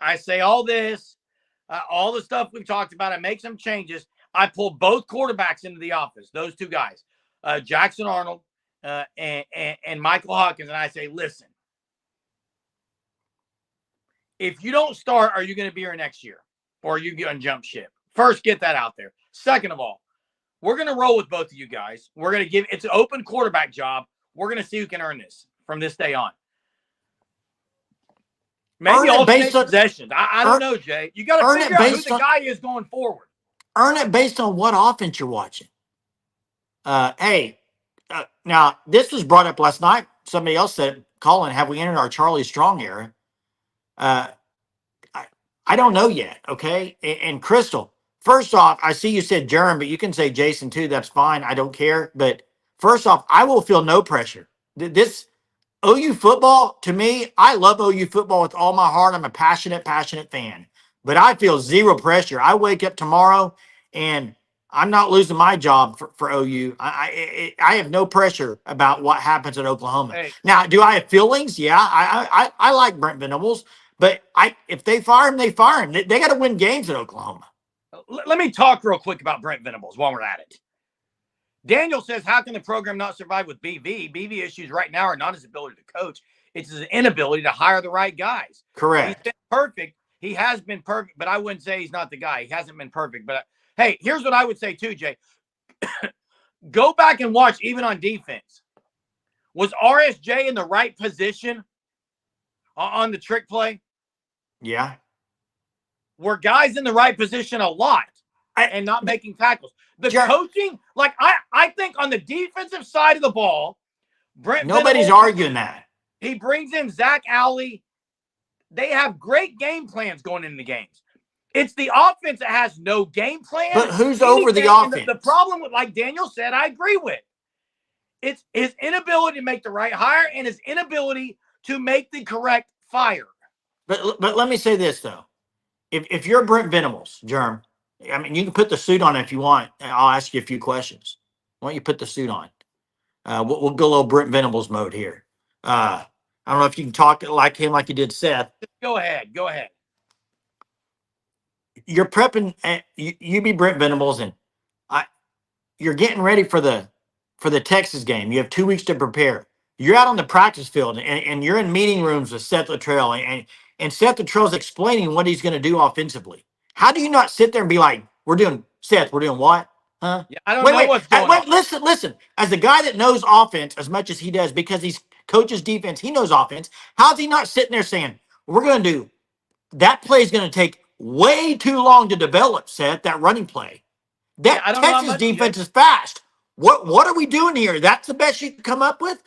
I say all this, all the stuff we've talked about. I make some changes. I pull both quarterbacks into the office, those two guys, Jackson Arnold and Michael Hawkins. And I say, listen, if you don't start, are you going to be here next year? Or are you going to jump ship? First, get that out there. Second of all, we're going to roll with both of you guys. We're going to give it's an open quarterback job. We're going to see who can earn this from this day on. Maybe alternate possessions. I don't know, Jay. You got to figure out who the guy is going forward. Earn it based on what offense you're watching. Now, this was brought up last night. Somebody else said, Colin, have we entered our Charlie Strong era? I don't know yet, okay? And Crystal, first off, I see you said Jerem, but you can say Jason too. That's fine. I don't care. But first off, I will feel no pressure. This OU football, to me, I love OU football with all my heart. I'm a passionate fan. But I feel zero pressure. I wake up tomorrow and I'm not losing my job for OU. I have no pressure about what happens at Oklahoma. Hey. Now, do I have feelings? Yeah, I like Brent Venables, but if they fire him, they fire him. They got to win games at Oklahoma. Let me talk real quick about Brent Venables while we're at it. Daniel says, how can the program not survive with BV? BV issues right now are not his ability to coach. It's his inability to hire the right guys. Correct. He's been perfect. He has been perfect, but I wouldn't say he's not the guy. He hasn't been perfect. But hey, here's what I would say too, Jay. Go back and watch even on defense. Was RSJ in the right position on the trick play? Yeah. Were guys in the right position a lot and not making tackles? The coaching, like I think on the defensive side of the ball, nobody's arguing that. He brings in Zach Alley. They have great game plans going into the games. It's the offense that has no game plan. But who's over the offense? The problem with, like Daniel said, I agree with. It's his inability to make the right hire and his inability to make the correct fire. But let me say this, though. If you're Brent Venables, Germ, I mean, you can put the suit on if you want. I'll ask you a few questions. Why don't you put the suit on? We'll go a little Brent Venables mode here. I don't know if you can talk like him like you did Seth. Go ahead. You're prepping. You be Brent Venables, and you're getting ready for the Texas game. You have 2 weeks to prepare. You're out on the practice field, and you're in meeting rooms with Seth Luttrell, and Seth Luttrell's explaining what he's going to do offensively. How do you not sit there and be like, we're doing what? Huh? Yeah, I don't know what's going on. Listen. As the guy that knows offense as much as he does, because he's coaches defense, he knows offense. How's he not sitting there saying, we're going to do that play is going to take way too long to develop, Seth, that running play. That Texas defense is fast. What are we doing here? That's the best you can come up with?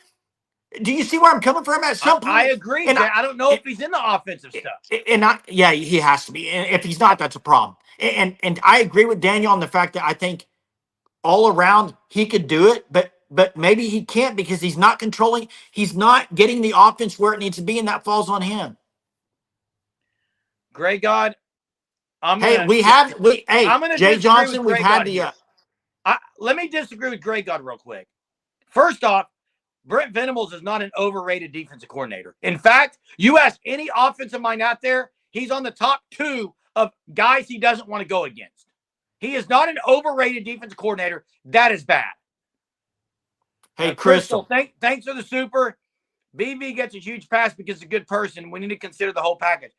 Do you see where I'm coming from at some point? I agree. And I don't know if he's in the offensive stuff. Yeah, he has to be. And if he's not, that's a problem. And I agree with Daniel on the fact that I think all around he could do it, but maybe he can't because he's not controlling. He's not getting the offense where it needs to be, and that falls on him. Gray God, Jay Johnson, we've had the. Let me disagree with Gray God real quick. First off, Brent Venables is not an overrated defensive coordinator. In fact, you ask any offensive mind out there, he's on the top 2 of guys he doesn't want to go against. He is not an overrated defensive coordinator. That is bad. Hey, Crystal. Thanks for the super. BV gets a huge pass because he's a good person. We need to consider the whole package.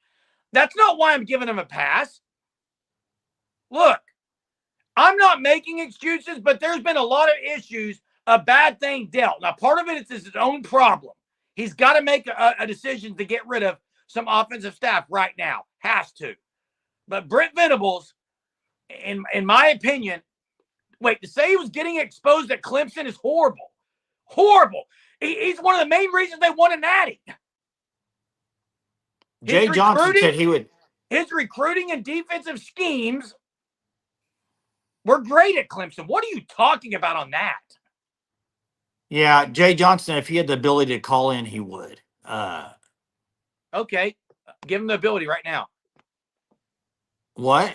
That's not why I'm giving him a pass. Look, I'm not making excuses, but there's been a lot of issues. A bad thing dealt. Now, part of it is his own problem. He's got to make a decision to get rid of some offensive staff right now. Has to. But Brent Venables, in my opinion, to say he was getting exposed at Clemson is horrible. Horrible. He's one of the main reasons they won a natty. Jay Johnson said he would. His recruiting and defensive schemes We're great at Clemson. What are you talking about on that? Yeah, Jay Johnson, if he had the ability to call in, he would. Okay, give him the ability right now. What?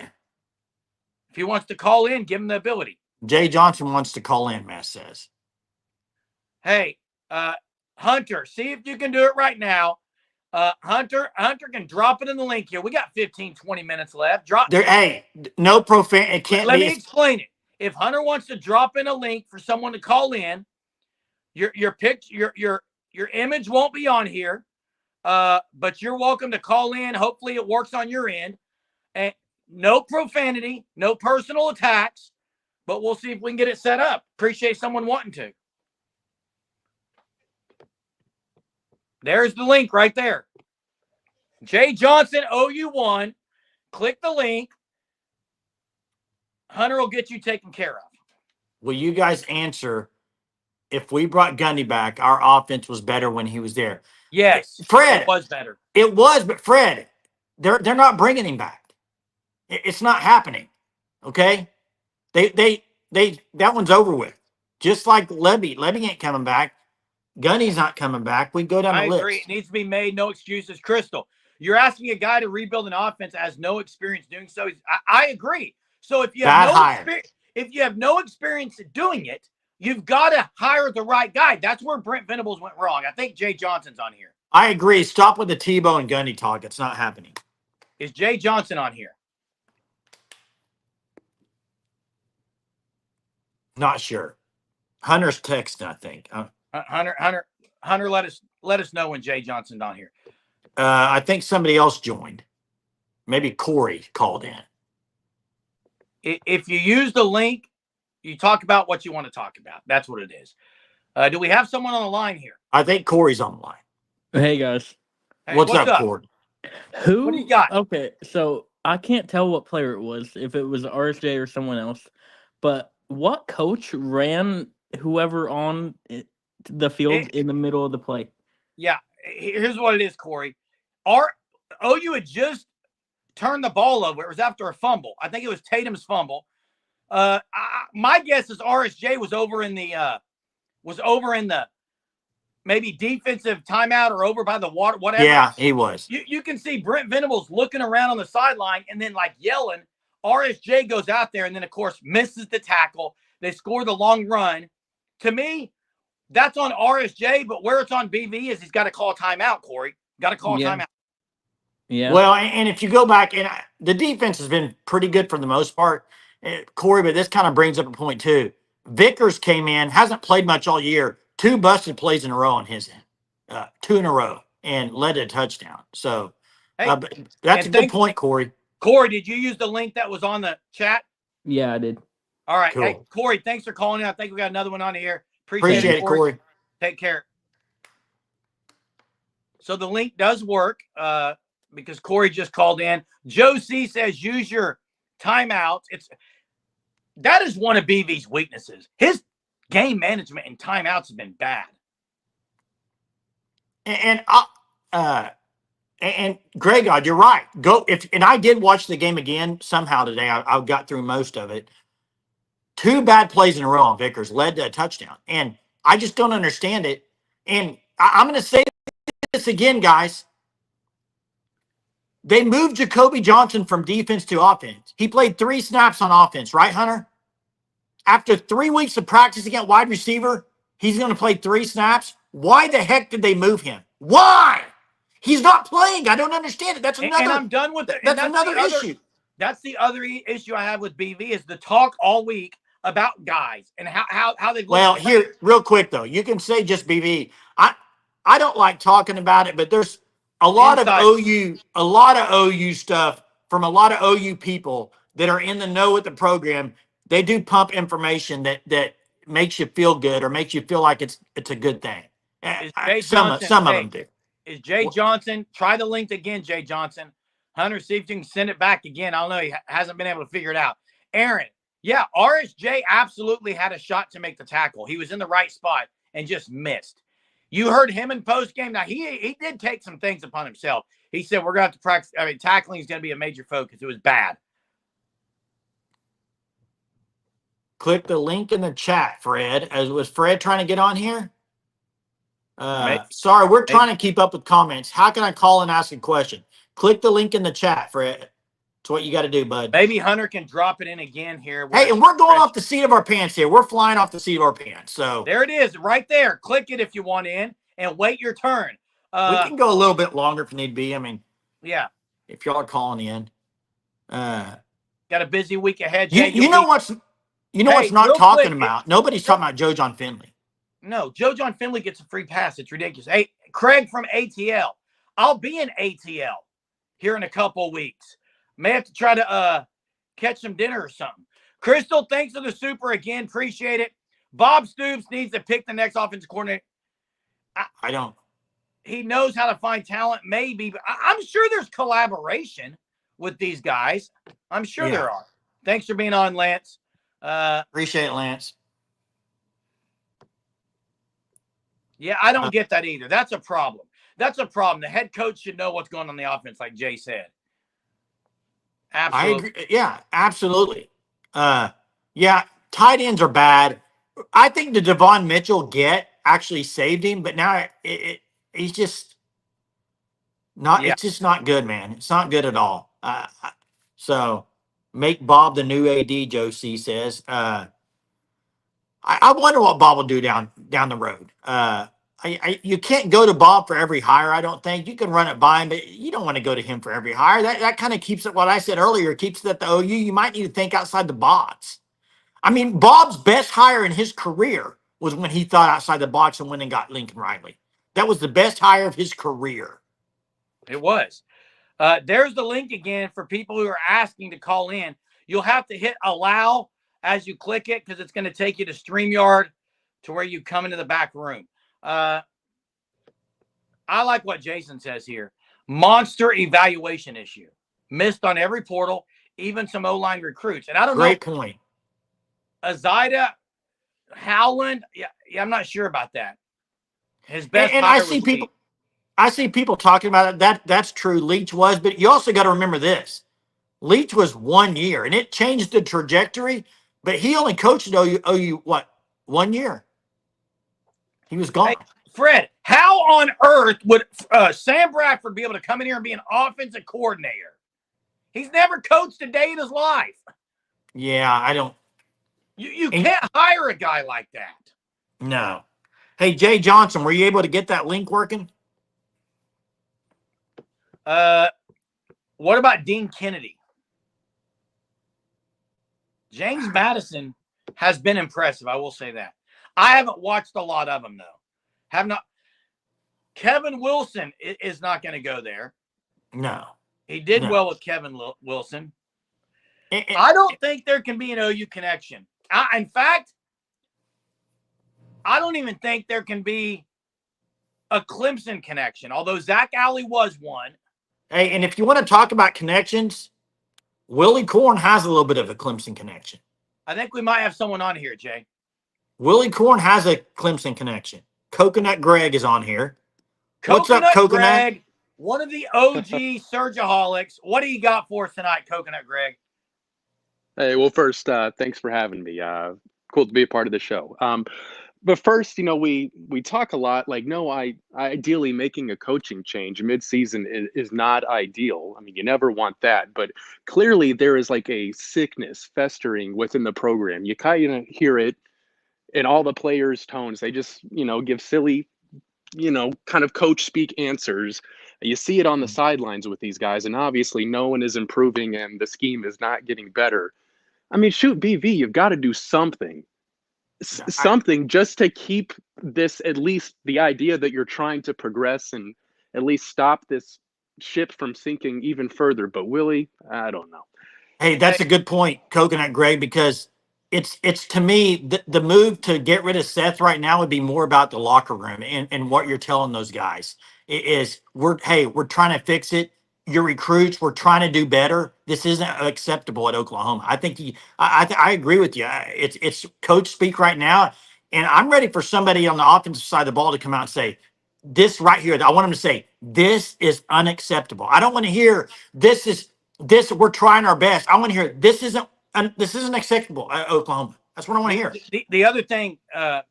If he wants to call in, give him the ability. Jay Johnson wants to call in, Matt says. Hey, Hunter, see if you can do it right now. Hunter can drop it in the link here. We got 15, 20 minutes left. Hey, no profane. It can't Let be. me explain it. If Hunter wants to drop in a link for someone to call in, your picture, your image won't be on here, but you're welcome to call in. Hopefully, it works on your end. And no profanity, no personal attacks, but we'll see if we can get it set up. Appreciate someone wanting to. There's the link right there. Jay Johnson, OU1. Click the link. Hunter will get you taken care of. Will you guys answer if we brought Gundy back, our offense was better when he was there? Yes. Fred. It was better. It was, but Fred, they're not bringing him back. It's not happening. Okay? That one's over with. Just like Lebby. Lebby ain't coming back. Gunny's not coming back. We go down the list. I agree. It needs to be made. No excuses. Crystal, you're asking a guy to rebuild an offense that has no experience doing so. I agree. So if you have no experience at doing it, you've got to hire the right guy. That's where Brent Venables went wrong. I think Jay Johnson's on here. I agree. Stop with the Tebow and Gundy talk. It's not happening. Is Jay Johnson on here? Not sure. Hunter's texting, I think. Hunter, let us know when Jay Johnson's on here. I think somebody else joined. Maybe Corey called in. If you use the link, you talk about what you want to talk about. That's what it is. Do we have someone on the line here? I think Corey's on the line. Hey, guys. Hey, what's up, Corey? Who? What do you got? Okay, so I can't tell what player it was, if it was RSJ or someone else, but what coach ran whoever on the field in the middle of the play? Yeah, here's what it is, Corey. OU had just turned the ball over. It was after a fumble. I think it was Tatum's fumble. My guess is RSJ was over in the maybe defensive timeout or over by the water, whatever. Yeah, he was. You can see Brent Venables looking around on the sideline and then like yelling. RSJ goes out there and then, of course, misses the tackle. They score the long run. To me, that's on RSJ, but where it's on BV is he's got to call timeout, Corey. Got to call timeout. Yeah. Well, and if you go back, and the defense has been pretty good for the most part, Corey, but this kind of brings up a point too. Vickers came in, hasn't played much all year, 2 busted plays in a row on his end, 2 in a row, and led to a touchdown. So but that's a good point, Corey. Corey, did you use the link that was on the chat? Yeah, I did. All right. Cool. Hey, Corey, thanks for calling in. I think we got another one on here. Appreciate it, Corey. Take care. So the link does work because Corey just called in. Joe C says use your timeouts. That is one of BV's weaknesses. His game management and timeouts have been bad. And Greg, you're right. And I did watch the game again somehow today. I got through most of it. 2 bad plays in a row on Vickers led to a touchdown. And I just don't understand it. And I'm going to say this again, guys. They moved Jacoby Johnson from defense to offense. He played 3 snaps on offense, right, Hunter? After 3 weeks of practicing at wide receiver, he's going to play 3 snaps. Why the heck did they move him? Why? He's not playing. I don't understand it. That's another. And I'm done with it. That's another issue. That's the other issue I have with BV is the talk all week about guys and how they. Well, here, real quick though, you can say just BV. I don't like talking about it, but there's a lot of OU stuff from a lot of OU people that are in the know with the program. They do pump information that makes you feel good or makes you feel like it's a good thing. Some of them do. Is Jay Johnson? Try the link again, Jay Johnson. Hunter, see if you can send it back again. I don't know. He hasn't been able to figure it out. Aaron, yeah, RSJ absolutely had a shot to make the tackle. He was in the right spot and just missed. You heard him in post game. Now he did take some things upon himself. He said we're going to have to practice. I mean, tackling is going to be a major focus. It was bad. Click the link in the chat, Fred. Was Fred trying to get on here? Sorry, we're trying to keep up with comments. How can I call and ask a question? Click the link in the chat, Fred. That's what you got to do, bud. Maybe Hunter can drop it in again here. Hey, and we're going off the seat of our pants here. We're flying off the seat of our pants. So there it is, right there. Click it if you want in, and wait your turn. We can go a little bit longer if need be. I mean, yeah. If y'all are calling in, got a busy week ahead. Jay. You know what's not talking about? Nobody's talking about Joe John Finley. No, Joe John Finley gets a free pass. It's ridiculous. Hey, Craig from ATL. I'll be in ATL here in a couple of weeks. May have to try to catch some dinner or something. Crystal, thanks for the super again. Appreciate it. Bob Stoops needs to pick the next offensive coordinator. I don't. He knows how to find talent, maybe, but I'm sure there's collaboration with these guys. I'm sure there are. Thanks for being on, Lance. Appreciate it, Lance. Yeah, I don't get that either. That's a problem. That's a problem. The head coach should know what's going on in the offense, like Jay said. Absolutely. I agree. Yeah, absolutely. Yeah, tight ends are bad. I think the Devon Mitchell actually saved him, but now he's just not. Yeah. It's just not good, man. It's not good at all. So make Bob the new AD. Joe C says. I wonder what Bob will do down the road. You can't go to Bob for every hire. I don't think you can run it by him, but you don't want to go to him for every hire. That kind of keeps it. What I said earlier keeps it at the OU. You might need to think outside the box. I mean, Bob's best hire in his career was when he thought outside the box and went and got Lincoln Riley. That was the best hire of his career. It was. There's the link again for people who are asking to call in. You'll have to hit allow as you click it because it's going to take you to StreamYard to where you come into the back room. I like what Jason says here. Monster evaluation issue. Missed on every portal, even some O-line recruits. And I don't know. Great point. Azida, Howland, yeah, I'm not sure about that. His best and I see people. I see people talking about it. That's true. Leach was, but you also got to remember this. Leach was 1 year, and it changed the trajectory. But he only coached at OU what 1 year. He was gone. Hey, Fred, how on earth would Sam Bradford be able to come in here and be an offensive coordinator? He's never coached a day in his life. Yeah, I don't. You can't hire a guy like that. No. Hey, Jay Johnson, were you able to get that link working? What about Dean Kennedy? James Madison has been impressive. I will say that. I haven't watched a lot of him, though. Have not. Kevin Wilson is not going to go there. No. He did well with Kevin Wilson. I don't think there can be an OU connection. In fact, I don't even think there can be a Clemson connection, although Zach Alley was one. Hey, and if you want to talk about connections, Willie Corn has a little bit of a Clemson connection. I think we might have someone on here, Jay. Willie Corn has a Clemson connection. Coconut Greg is on here. What's up, Coconut? Greg, one of the OG Surgeaholics. What do you got for us tonight, Coconut Greg? Hey, well, first, thanks for having me. Cool to be a part of the show. But first, we talk a lot like, no, ideally making a coaching change mid-season is not ideal. I mean, you never want that. But clearly there is like a sickness festering within the program. You kind of hear it in all the players' tones. They just, give silly, kind of coach speak answers. You see it on the sidelines with these guys, and obviously no one is improving and the scheme is not getting better. I mean, shoot, BV, you've got to do something. Something just to keep this, at least the idea that you're trying to progress and at least stop this ship from sinking even further. But Willie, I don't know. Hey, that's a good point, Coconut Greg, because it's to me, the move to get rid of Seth right now would be more about the locker room and what you're telling those guys is we're trying to fix it. Your recruits, we're trying to do better. This isn't acceptable at Oklahoma. I think I agree with you. It's coach speak right now, and I'm ready for somebody on the offensive side of the ball to come out and say this right here. I want them to say this is unacceptable. I don't want to hear this. We're trying our best. I want to hear this isn't acceptable at Oklahoma. That's what I want to hear. The other thing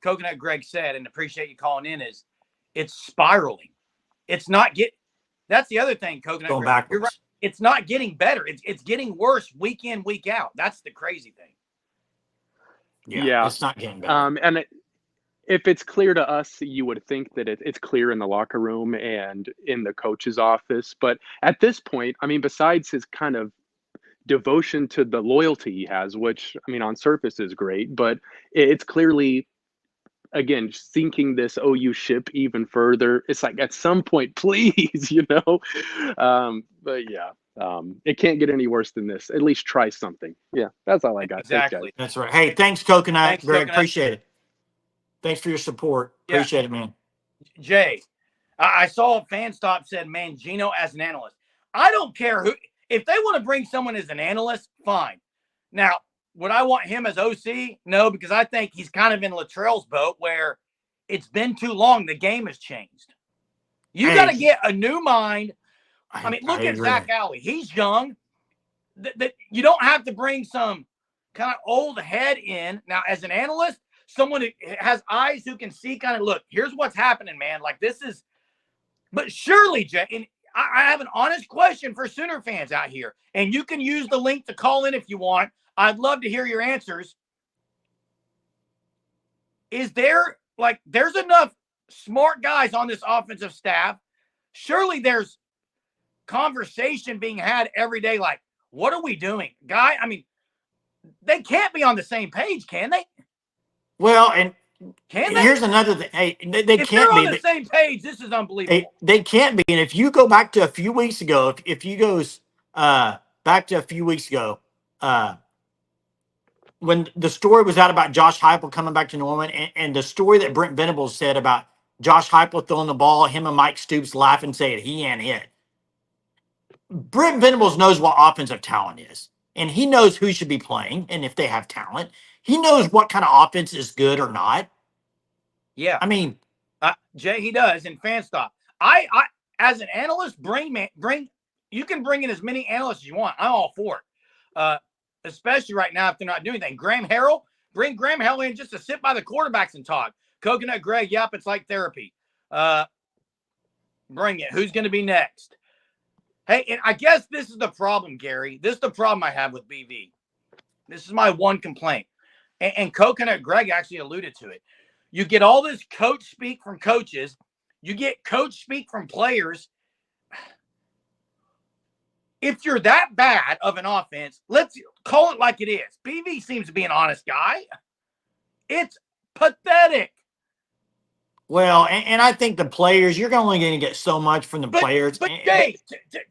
Coconut Greg said, and appreciate you calling in, is it's spiraling. It's not that's the other thing, Coconut Going Greg. backwards. You're right. It's not getting better. It's getting worse week in, week out. That's the crazy thing. Yeah. It's not getting better. And if it's clear to us, you would think that it's clear in the locker room and in the coach's office. But at this point, I mean, besides his kind of devotion to the loyalty he has, which, I mean, on surface is great, but it's clearly, again, sinking this OU ship even further. It's like, at some point, please, but yeah, it can't get any worse than this. At least try something. Yeah, that's all I got. Exactly. That's right. Hey, thanks, Coconut. Thanks, Greg. Coconut. Appreciate it. Thanks for your support. Appreciate it, man. Jay, I saw a fan stop said Mangino as an analyst. I don't care who. If they want to bring someone as an analyst, fine. Now, would I want him as OC? No, because I think he's kind of in Luttrell's boat where it's been too long. The game has changed. You got to get a new mind. I mean, look at Zach Alley. He's young. You don't have to bring some kind of old head in. Now, as an analyst, someone who has eyes who can see kind of, look, here's what's happening, man. Like, this is – but surely, Jay, and I have an honest question for Sooner fans out here, and you can use the link to call in if you want. I'd love to hear your answers. Is there – like, there's enough smart guys on this offensive staff. Surely there's conversation being had every day, like, what are we doing? Guy, I mean, they can't be on the same page, can they? Well, and can they? Here's another thing. Hey, they if can't they're be on the same page. This is unbelievable. They can't be. And if you go back to a few weeks ago, if you goes back to a few weeks ago, when the story was out about Josh Heupel coming back to Norman, and the story that Brent Venables said about Josh Heupel throwing the ball, him and Mike Stoops laughing, saying he ain't hit. Brent Venables knows what offensive talent is, and he knows who should be playing, and if they have talent. He knows what kind of offense is good or not. Yeah. I mean, Jay, he does. And fan stop. I as an analyst, you can bring in as many analysts as you want. I'm all for it. Especially right now if they're not doing anything. Graham Harrell, bring Graham Harrell in just to sit by the quarterbacks and talk. Coconut Greg, yep, it's like therapy. Bring it. Who's going to be next? Hey, and I guess this is the problem, Gary. This is the problem I have with BV. This is my one complaint. And Coconut Greg actually alluded to it. You get all this coach speak from coaches. You get coach speak from players. If you're that bad of an offense, let's call it like it is. BV seems to be an honest guy. It's pathetic. Well, and I think the players, you're only going to get so much from the players. But Jay,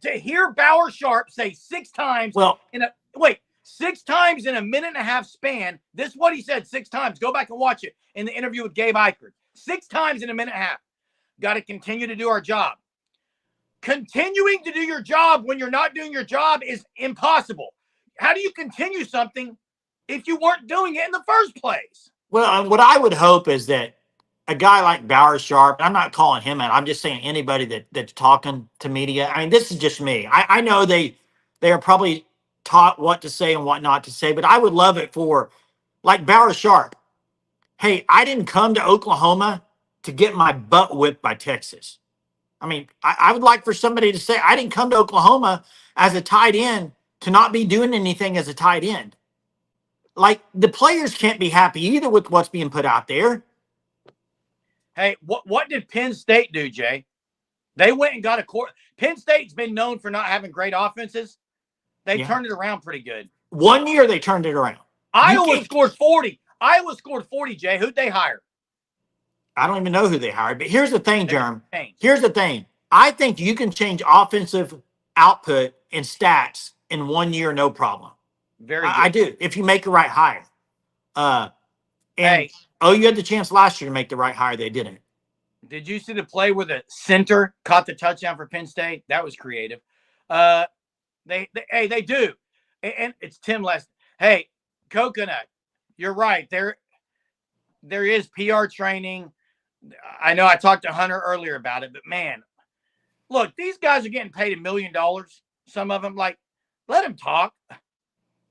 to hear Bauer Sharp say 6 times six times in a minute and a half span, this is what he said 6 times. Go back and watch it in the interview with Gabe Eichert. 6 times in a minute and a half. Got to continue to do our job. Continuing to do your job when you're not doing your job is impossible. How do you continue something if you weren't doing it in the first place? Well, and what I would hope is that a guy like Bauer Sharp, I'm not calling him out, I'm just saying anybody that's talking to media. I mean, this is just me. I know they are probably taught what to say and what not to say, but I would love it for, like Bauer Sharp. Hey, I didn't come to Oklahoma to get my butt whipped by Texas. I mean, I would like for somebody to say, I didn't come to Oklahoma as a tight end to not be doing anything as a tight end. Like, the players can't be happy either with what's being put out there. Hey, what did Penn State do, Jay? They went and got a court. Penn State's been known for not having great offenses. They turned it around pretty good. 1 year they turned it around. Iowa scored 40. Iowa scored 40, Jay. Who'd they hire? I don't even know who they hired. But here's the thing, Jerm. Here's the thing. I think you can change offensive output and stats in 1 year, no problem. Very good. I do, if you make the right hire. You had the chance last year to make the right hire. They didn't. Did you see the play where the center caught the touchdown for Penn State? That was creative. They do. And it's Tim Lest. Hey, Coconut, you're right. There is PR training. I know I talked to Hunter earlier about it, but man, look, these guys are getting paid $1 million. Some of them, like, let them talk.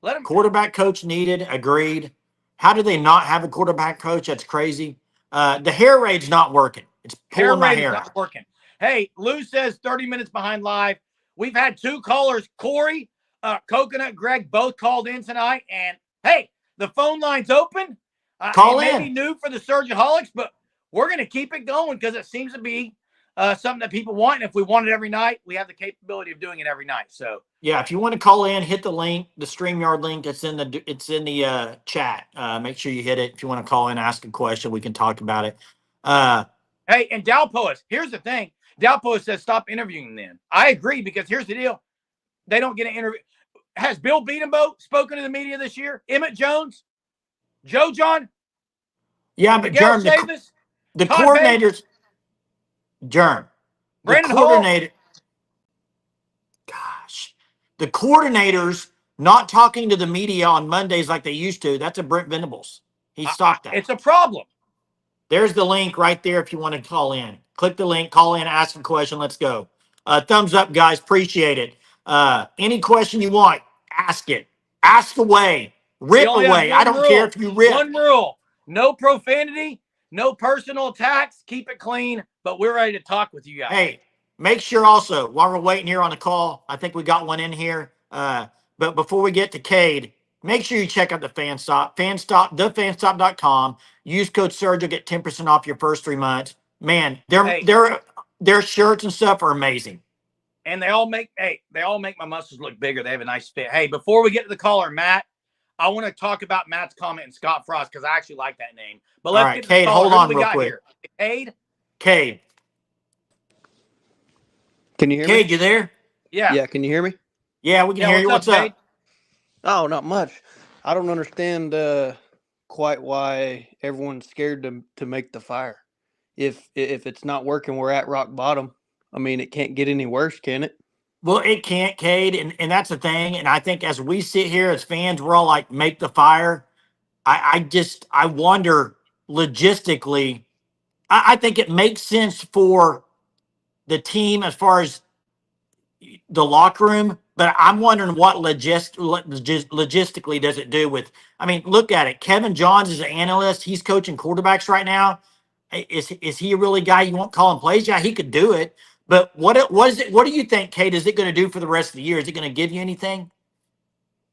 Let them. Quarterback coach needed, agreed. How do they not have a quarterback coach? That's crazy. The hair raid's not working. It's Hair pulling my rate is hair not out. working. Hey, Lou says 30 minutes behind live. We've had 2 callers, Corey, Coconut, Greg, both called in tonight. And hey, the phone line's open. Call it may in. be new for the Surgeaholics, but we're going to keep it going because it seems to be something that people want. And if we want it every night, we have the capability of doing it every night. So Yeah, if you want to call in, hit the link, the StreamYard link. It's in the chat. Make sure you hit it. If you want to call in, ask a question, we can talk about it. hey, and Dalpois, here's the thing. Dalpois says stop interviewing them. I agree because here's the deal. They don't get an interview. Has Bill Beatenbow spoken to the media this year? Emmett Jones? Joe John? Yeah, but Miguel Germ, Chavis? the Todd Bates? coordinators, Germ, the Brandon Hall? coordinator, gosh, the coordinators not talking to the media on Mondays like they used to. That's a Brent Venables. He stopped that. It's a problem. There's the link right there if you want to call in. Click the link, call in, ask a question. Let's go. Thumbs up, guys. Appreciate it. Any question you want, ask it. Ask away. We Rip only have away. I one don't care rule. if you rip. One rule. No profanity, no personal attacks. Keep it clean, but we're ready to talk with you guys. Hey, make sure also, while we're waiting here on the call, I think we got one in here. But before we get to Cade, make sure you check out the FanStop. Thefanstop.com. Use code Surge. You'll get 10% off your first 3 months. Man, their shirts and stuff are amazing. And they all make my muscles look bigger. They have a nice fit. Hey, before we get to the caller, Matt, I want to talk about Matt's comment and Scott Frost because I actually like that name. But let's get to the Cade, caller. hold Who on do we real got quick. here? Cade? Cade. Can you hear me? Cade, you there? Yeah. Yeah, can you hear me? Yeah, we can hear you. What's Cade? up? Oh, not much. I don't understand quite why everyone's scared to make the fire. If it's not working, we're at rock bottom. I mean, it can't get any worse, can it? Well, it can't, Cade, and that's the thing. And I think as we sit here as fans, we're all like, make the fire. I wonder logistically. I think it makes sense for the team as far as the locker room, but I'm wondering what logistically does it do with? I mean, look at it. Kevin Johns is an analyst. He's coaching quarterbacks right now. Is he a really guy you won't call him plays? Yeah, he could do it. But what is it? What do you think, Kate? Is it going to do for the rest of the year? Is it going to give you anything?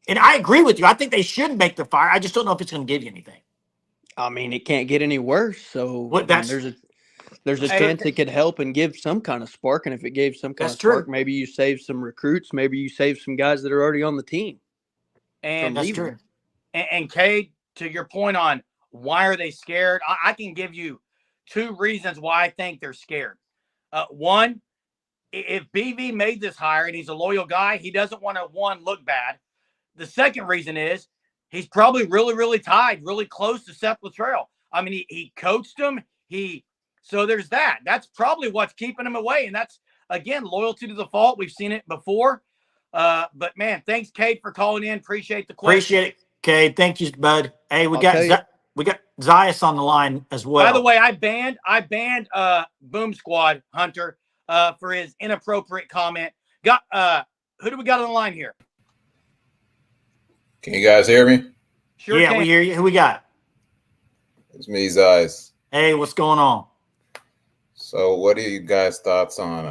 And I agree with you. I think they should make the fire. I just don't know if it's going to give you anything. I mean, it can't get any worse. So What, I mean, there's a chance it could help and give some kind of spark. And if it gave some kind of spark, maybe you save some recruits. Maybe you save some guys that are already on the team. And that's true. And Cade, to your point on why are they scared, I can give you 2 reasons why I think they're scared. One, if BV made this hire and he's a loyal guy, he doesn't want to, look bad. The second reason is he's probably really, really tied, really close to Seth Luttrell. I mean, he coached him. So there's that. That's probably what's keeping him away. And that's, again, loyalty to the fault. We've seen it before. But, man, thanks, Cade, for calling in. Appreciate the question. Appreciate it, Cade. Thank you, bud. Hey, we got Zias on the line as well. By the way, I banned Boom Squad Hunter for his inappropriate comment. Who do we got on the line here? Can you guys hear me? Sure yeah, can. we hear you. Who we got? It's me, Zias. Hey, what's going on? So what are you guys' thoughts on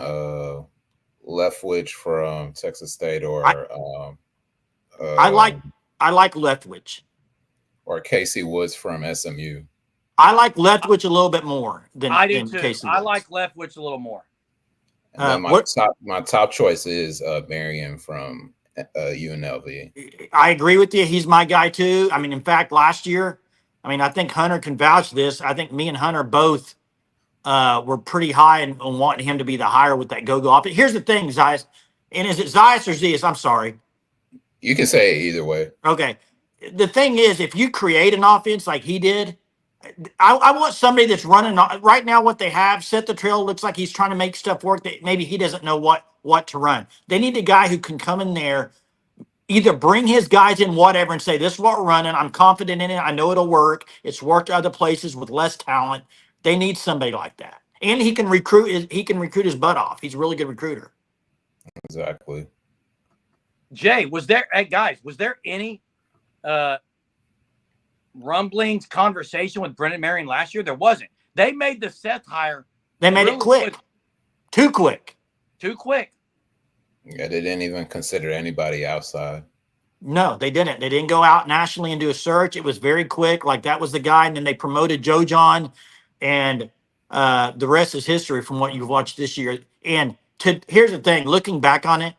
Leftwich from Texas State or I like Leftwich. or Casey Woods from SMU? I like Leftwich a little bit more than I do too. Casey I Woods. like Leftwich a little more. And then my top choice is Marion from UNLV. I agree with you. He's my guy too. I mean, in fact, last year, I think Hunter can vouch this. I think me and Hunter both were pretty high on wanting him to be the hire with that go-go off. But here's the thing, Zias. And is it Zias or Zias? I'm sorry. You can say it either way. Okay. The thing is, if you create an offense like he did, I want somebody that's running right now. What they have, set the trail. Looks like he's trying to make stuff work that maybe he doesn't know what to run. They need a guy who can come in there, either bring his guys in, whatever, and say, this is what we're running. I'm confident in it. I know it'll work. It's worked other places with less talent. They need somebody like that. And he can recruit his butt off. He's a really good recruiter. Exactly. Jay, was there any rumblings, conversation with Brendan Marion last year? There wasn't. They made the Seth hire. They made it quick. Too quick. Too quick. Yeah, they didn't even consider anybody outside. No, they didn't. They didn't go out nationally and do a search. It was very quick. Like that was the guy. And then they promoted Joe John. And the rest is history from what you've watched this year. And here's the thing, looking back on it,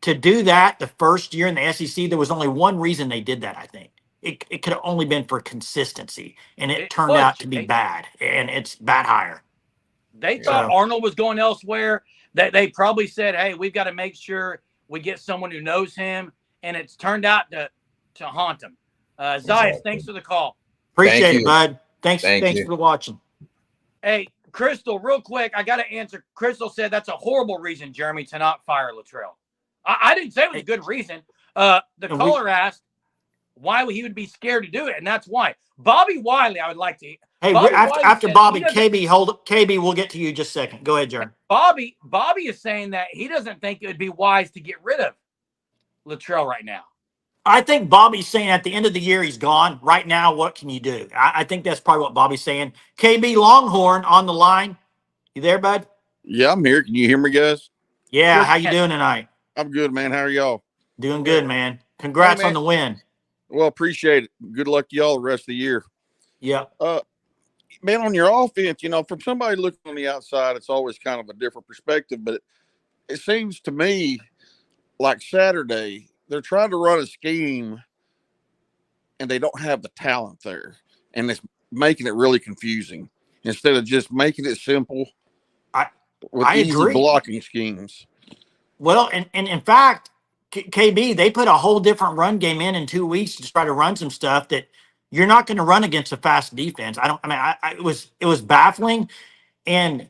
to do that the first year in the SEC, there was only one reason they did that, I think. It could have only been for consistency. And it turned out to be bad. And it's bad hire. They thought Arnold was going elsewhere. They probably said, hey, we've got to make sure we get someone who knows him. And it's turned out to haunt him. Zayas, thanks for the call. Appreciate it, bud. Thanks for watching. Hey, Crystal, real quick, I got to answer. Crystal said that's a horrible reason, Jeremy, to not fire Luttrell. I didn't say it was a good reason. The caller asked why he would be scared to do it, and that's why. Bobby Wiley, I would like to. Hey, after Bobby, KB, we'll get to you just a second. Go ahead, Jeremy. Bobby is saying that he doesn't think it would be wise to get rid of Luttrell right now. I think Bobby's saying at the end of the year he's gone. Right now, what can you do? I think that's probably what Bobby's saying. KB Longhorn on the line. You there, bud? Yeah, I'm here. Can you hear me, guys? Yeah. How you doing tonight? I'm good, man. How are y'all? Doing good, man. Congrats on the win. Well, appreciate it. Good luck to y'all the rest of the year. Yeah. Man, on your offense, from somebody looking on the outside, it's always kind of a different perspective. But it seems to me like Saturday, they're trying to run a scheme and they don't have the talent there. And it's making it really confusing instead of just making it simple with easy blocking schemes. Well, and in fact, KB, they put a whole different run game in 2 weeks to try to run some stuff that you're not going to run against a fast defense. It was baffling. And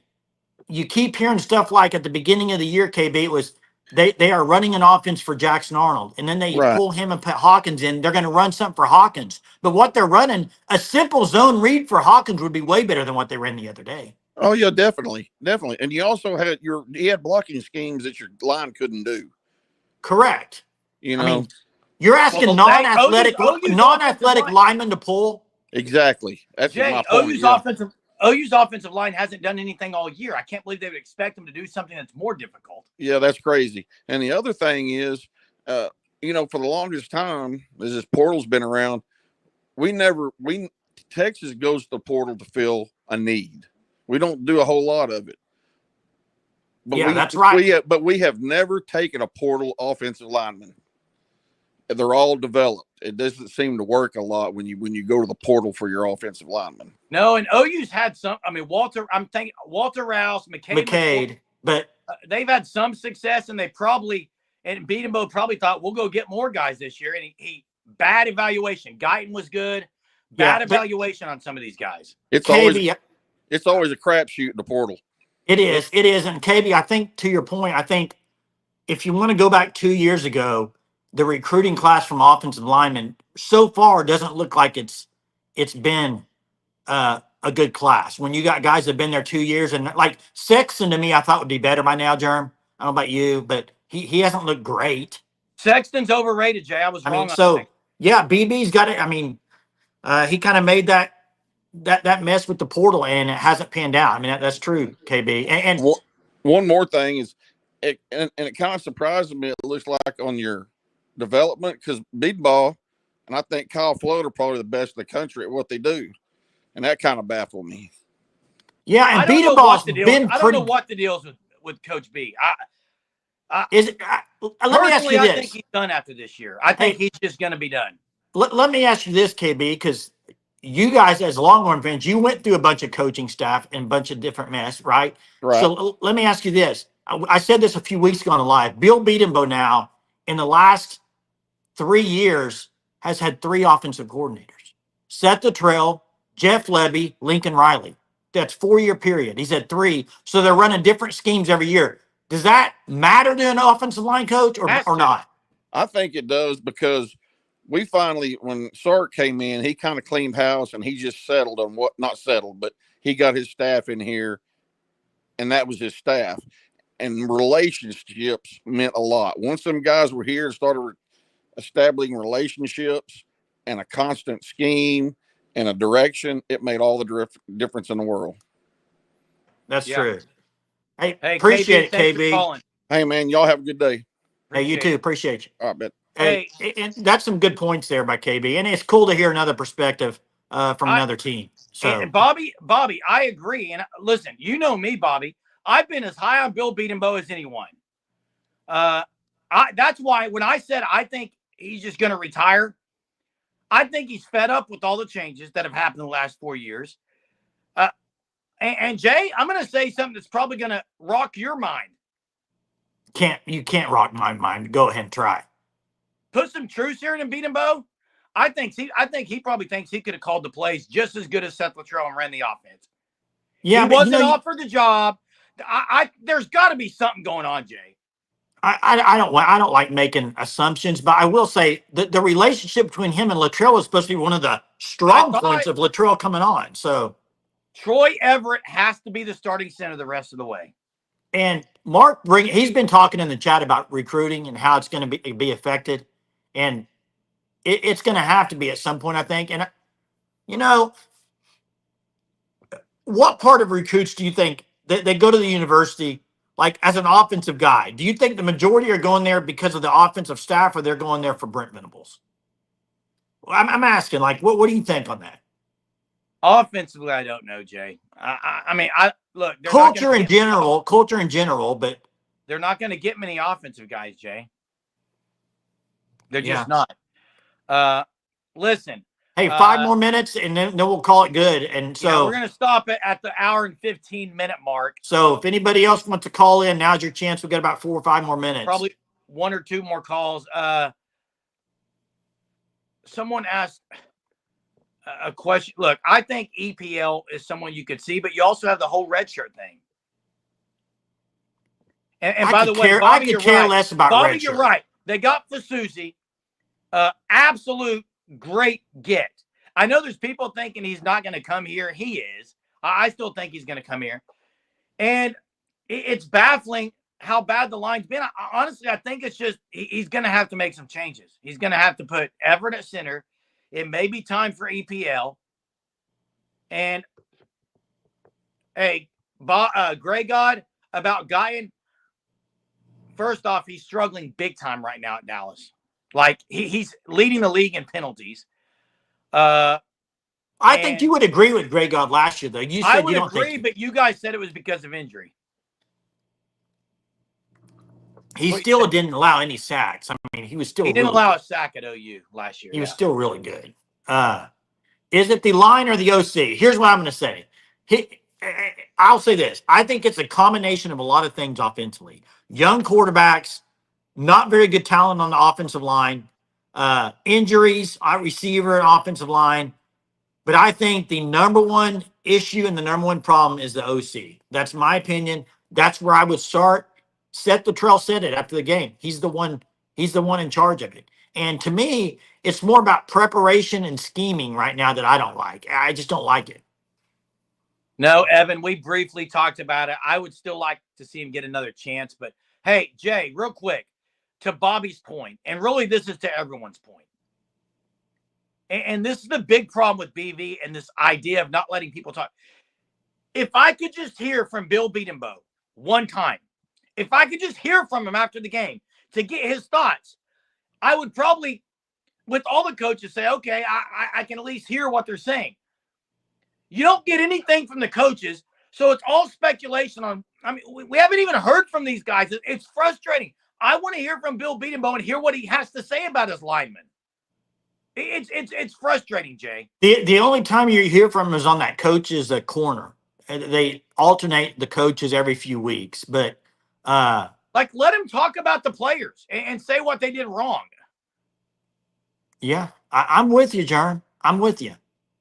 you keep hearing stuff like at the beginning of the year, KB, it was they are running an offense for Jackson Arnold. And then they pull him and put Hawkins in. They're going to run something for Hawkins. But what they're running, a simple zone read for Hawkins would be way better than what they ran the other day. Oh, yeah, definitely. Definitely. And you also had had blocking schemes that your line couldn't do. Correct. You're asking non-athletic linemen to pull. Exactly. That's Jay, my point. OU's offensive line hasn't done anything all year. I can't believe they would expect them to do something that's more difficult. Yeah, that's crazy. And the other thing is, for the longest time, as this portal's been around, Texas goes to the portal to fill a need. We don't do a whole lot of it. But that's right. But we have never taken a portal offensive lineman. They're all developed. It doesn't seem to work a lot when you go to the portal for your offensive lineman. No, and OU's had some. Walter Rouse, McCade, but they've had some success, and Beatenbow probably thought we'll go get more guys this year. And he bad evaluation. Guyton was good. Bad evaluation on some of these guys. It's always a crapshoot in the portal. It is. And KB, I think to your point, I think if you want to go back 2 years ago, the recruiting class from offensive linemen so far doesn't look like it's been a good class. When you got guys that have been there 2 years, and like Sexton to me, I thought would be better by now, Jerm. I don't know about you, but he hasn't looked great. Sexton's overrated, Jay. I was wrong. BB's got it. He kind of made that mess with the portal, and it hasn't panned out. That's true, KB. And one more thing is, it kind of surprised me. It looks like on your development, because Beadball and I think Kyle Float are probably the best in the country at what they do, and that kind of baffled me. Yeah, and Beadball's been I don't know what the deal is with Coach B. Let me ask you this. I think he's done after this year. I think he's just going to be done. Let me ask you this, KB, because you guys as Longhorn fans, you went through a bunch of coaching staff and a bunch of different mess, right? Right. So let me ask you this. I said this a few weeks ago on the live. Bill Beatenbow now, in the last 3 years, has had 3 offensive coordinators. Seth Luttrell, Jeff Lebby, Lincoln Riley. That's 4-year period. He's had 3. So they're running different schemes every year. Does that matter to an offensive line coach or not? I think it does, because we finally, when Sark came in, he kind of cleaned house and he just settled on not settled, but he got his staff in here, and that was his staff. And relationships meant a lot. Once some guys were here and started establishing relationships and a constant scheme and a direction, it made all the difference in the world. That's Yeah. true. Hey, Hey, appreciate KB, thanks it, for KB. calling. Hey, man, y'all have a good day. Hey, you Appreciate too. it. Appreciate you. All right, bet. Hey, and that's some good points there by KB, and it's cool to hear another perspective from another team. So, And Bobby, I agree. And listen, you know me, Bobby. I've been as high on Bill Beatenbow as anyone. That's why when I said I think he's just going to retire, I think he's fed up with all the changes that have happened in the last 4 years. And Jay, I'm going to say something that's probably going to rock your mind. you can't rock my mind. Go ahead and try. Put some truth here in Beatenbow. I think he probably thinks he could have called the plays just as good as Seth Luttrell and ran the offense. Yeah, he wasn't offered the job. There's got to be something going on, Jay. I don't like making assumptions, but I will say that the relationship between him and Luttrell was supposed to be one of the strong points of Luttrell coming on. So Troy Everett has to be the starting center the rest of the way. And Mark he's been talking in the chat about recruiting and how it's going to be affected, and it's going to have to be at some point, I think. And what part of recruits do you think that they go to the university like as an offensive guy? Do you think the majority are going there because of the offensive staff, or they're going there for Brent Venables? I'm asking, like, what do you think on that? Offensively, I don't know, Jay. I mean, look. Culture in general, but they're not going to get many offensive guys, Jay. They're just not. Listen. Hey, 5 more minutes, and then we'll call it good. And so we're going to stop it at the hour and 15-minute mark. So if anybody else wants to call in, now's your chance. We've got about 4 or 5 more minutes. Probably 1 or 2 more calls. Someone asked a question. Look, I think EPL is someone you could see, but you also have the whole red shirt thing. And by the way, Bobby, I could care less about Bobby, red shirt. You're right. They got Fasuzi. Absolute great get. I know there's people thinking he's not going to come here. He is. I still think he's going to come here. And it's baffling how bad the line's been. Honestly, I think it's just he's going to have to make some changes. He's going to have to put Everett at center. It may be time for EPL. And, hey, Gray God, about Guyan, first off, he's struggling big time right now at Dallas. Like, he's leading the league in penalties. I think you would agree with Gray God last year, though. You said I would you don't agree, think but you guys said it was because of injury. He still didn't allow any sacks. I mean, he was still. He didn't allow a sack at OU last year. He was still really good. Is it the line or the OC? Here's what I'm going to say. I'll say this. I think it's a combination of a lot of things offensively. Young quarterbacks, not very good talent on the offensive line, injuries, receiver and offensive line. But I think the number one issue and the number one problem is the OC. That's my opinion. That's where I would start. Seth Luttrell said it after the game. He's the one in charge of it. And to me, it's more about preparation and scheming right now that I don't like. I just don't like it. No, Evan, we briefly talked about it. I would still like to see him get another chance. But, hey, Jay, real quick, to Bobby's point, and really this is to everyone's point. And this is the big problem with BV and this idea of not letting people talk. If I could just hear from Bill Beatenbow one time, if I could just hear from him after the game to get his thoughts, I would probably, with all the coaches, say, okay, I can at least hear what they're saying. You don't get anything from the coaches, so it's all speculation on. I mean, we haven't even heard from these guys. It's frustrating. I want to hear from Bill Beatenbow and hear what he has to say about his linemen. It's frustrating, Jay. The only time you hear from him is on that coach's corner. They alternate the coaches every few weeks, but let him talk about the players and say what they did wrong. Yeah, I'm with you, Jerm. I'm with you.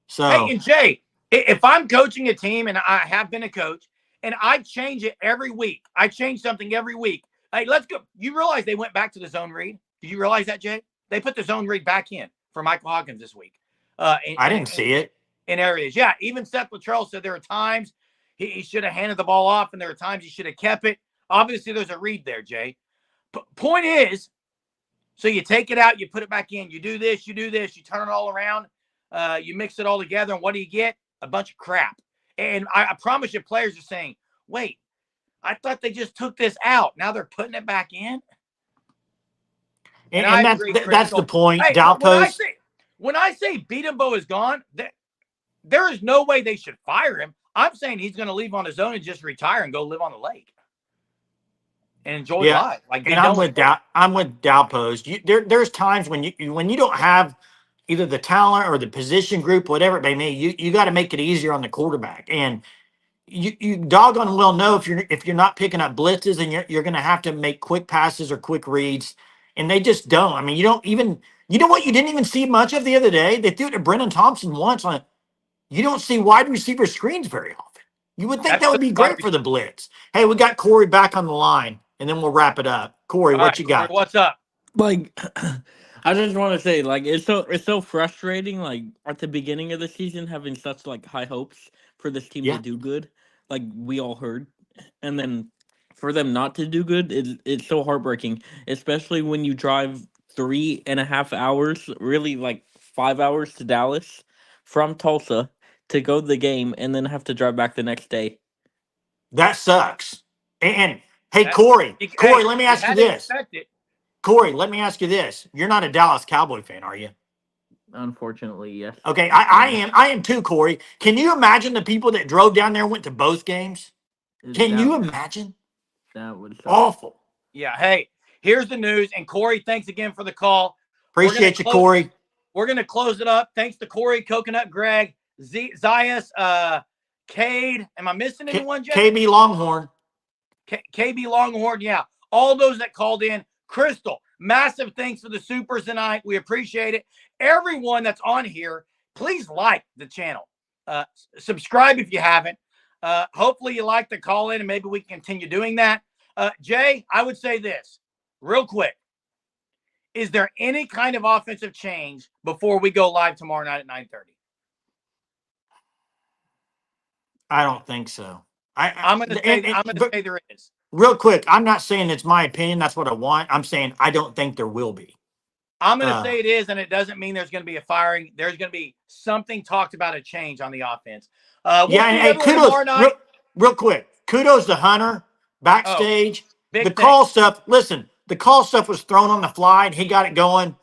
So, hey, and Jay, if I'm coaching a team and I have been a coach and I change it every week, I change something every week. Hey, let's go. You realize they went back to the zone read? Did you realize that, Jay? They put the zone read back in for Michael Hawkins this week. I didn't see it. In areas. Yeah, even Seth Luttrell said there are times he should have handed the ball off and there are times he should have kept it. Obviously, there's a read there, Jay. Point is, so you take it out, you put it back in, you do this, you turn it all around. You mix it all together, and what do you get? A bunch of crap. And I promise you, players are saying, wait, I thought they just took this out. Now they're putting it back in. And I agree, that's the Crystal. point. Hey, Dalpost. when I say Beatembo is gone, there is no way they should fire him. I'm saying he's going to leave on his own and just retire and go live on the lake and enjoy life. Like, and I'm with Dalpost. There's times when you don't have either the talent or the position group, whatever it may be, you got to make it easier on the quarterback. And you doggone well know if you're not picking up blitzes and you're going to have to make quick passes or quick reads, and they just don't. I mean, you don't even. You know what? You didn't even see much of the other day. They threw it to Brennan Thompson once on. You don't see wide receiver screens very often. You would think that would be great for the blitz. Hey, we got Corey back on the line, and then we'll wrap it up. Corey, what you got? Corey, what's up? Like, I just want to say, like, it's so frustrating. Like at the beginning of the season, having such like high hopes for this team to do good, like we all heard, and then for them not to do good, it's so heartbreaking. Especially when you drive 3.5 hours, really like 5 hours to Dallas from Tulsa to go to the game, and then have to drive back the next day. That sucks. And hey, Corey, let me ask you this. Corey, let me ask you this. You're not a Dallas Cowboy fan, are you? Unfortunately, yes. Okay, I am too, Corey. Can you imagine the people that drove down there and went to both games? Can you imagine? That would suck. Awful. Yeah, hey, here's the news. And Corey, thanks again for the call. Appreciate you, Corey. We're going to close it up. Thanks to Corey, Coconut, Greg, Zias, Cade. Am I missing anyone, Jeff? KB Longhorn. KB Longhorn, yeah. All those that called in. Crystal, massive thanks for the supers tonight. We appreciate it. Everyone that's on here, please like the channel. Subscribe if you haven't. Hopefully you like the call in and maybe we can continue doing that. Jay, I would say this real quick. Is there any kind of offensive change before we go live tomorrow night at 9:30? I don't think so. I'm going to say there is. Real quick, I'm not saying it's my opinion. That's what I want. I'm saying I don't think there will be. I'm going to say it is, and it doesn't mean there's going to be a firing. There's going to be something talked about a change on the offense. Kudos. Real quick, kudos to Hunter backstage. The call stuff. Listen, the call stuff was thrown on the fly, and he got it going.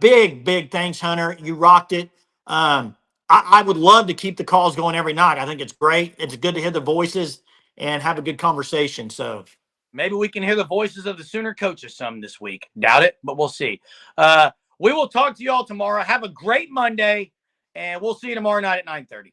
Big thanks, Hunter. You rocked it. I would love to keep the calls going every night. I think it's great. It's good to hear the voices and have a good conversation. So maybe we can hear the voices of the Sooner coaches some this week. Doubt it, but we'll see. We will talk to you all tomorrow. Have a great Monday, and we'll see you tomorrow night at 9:30.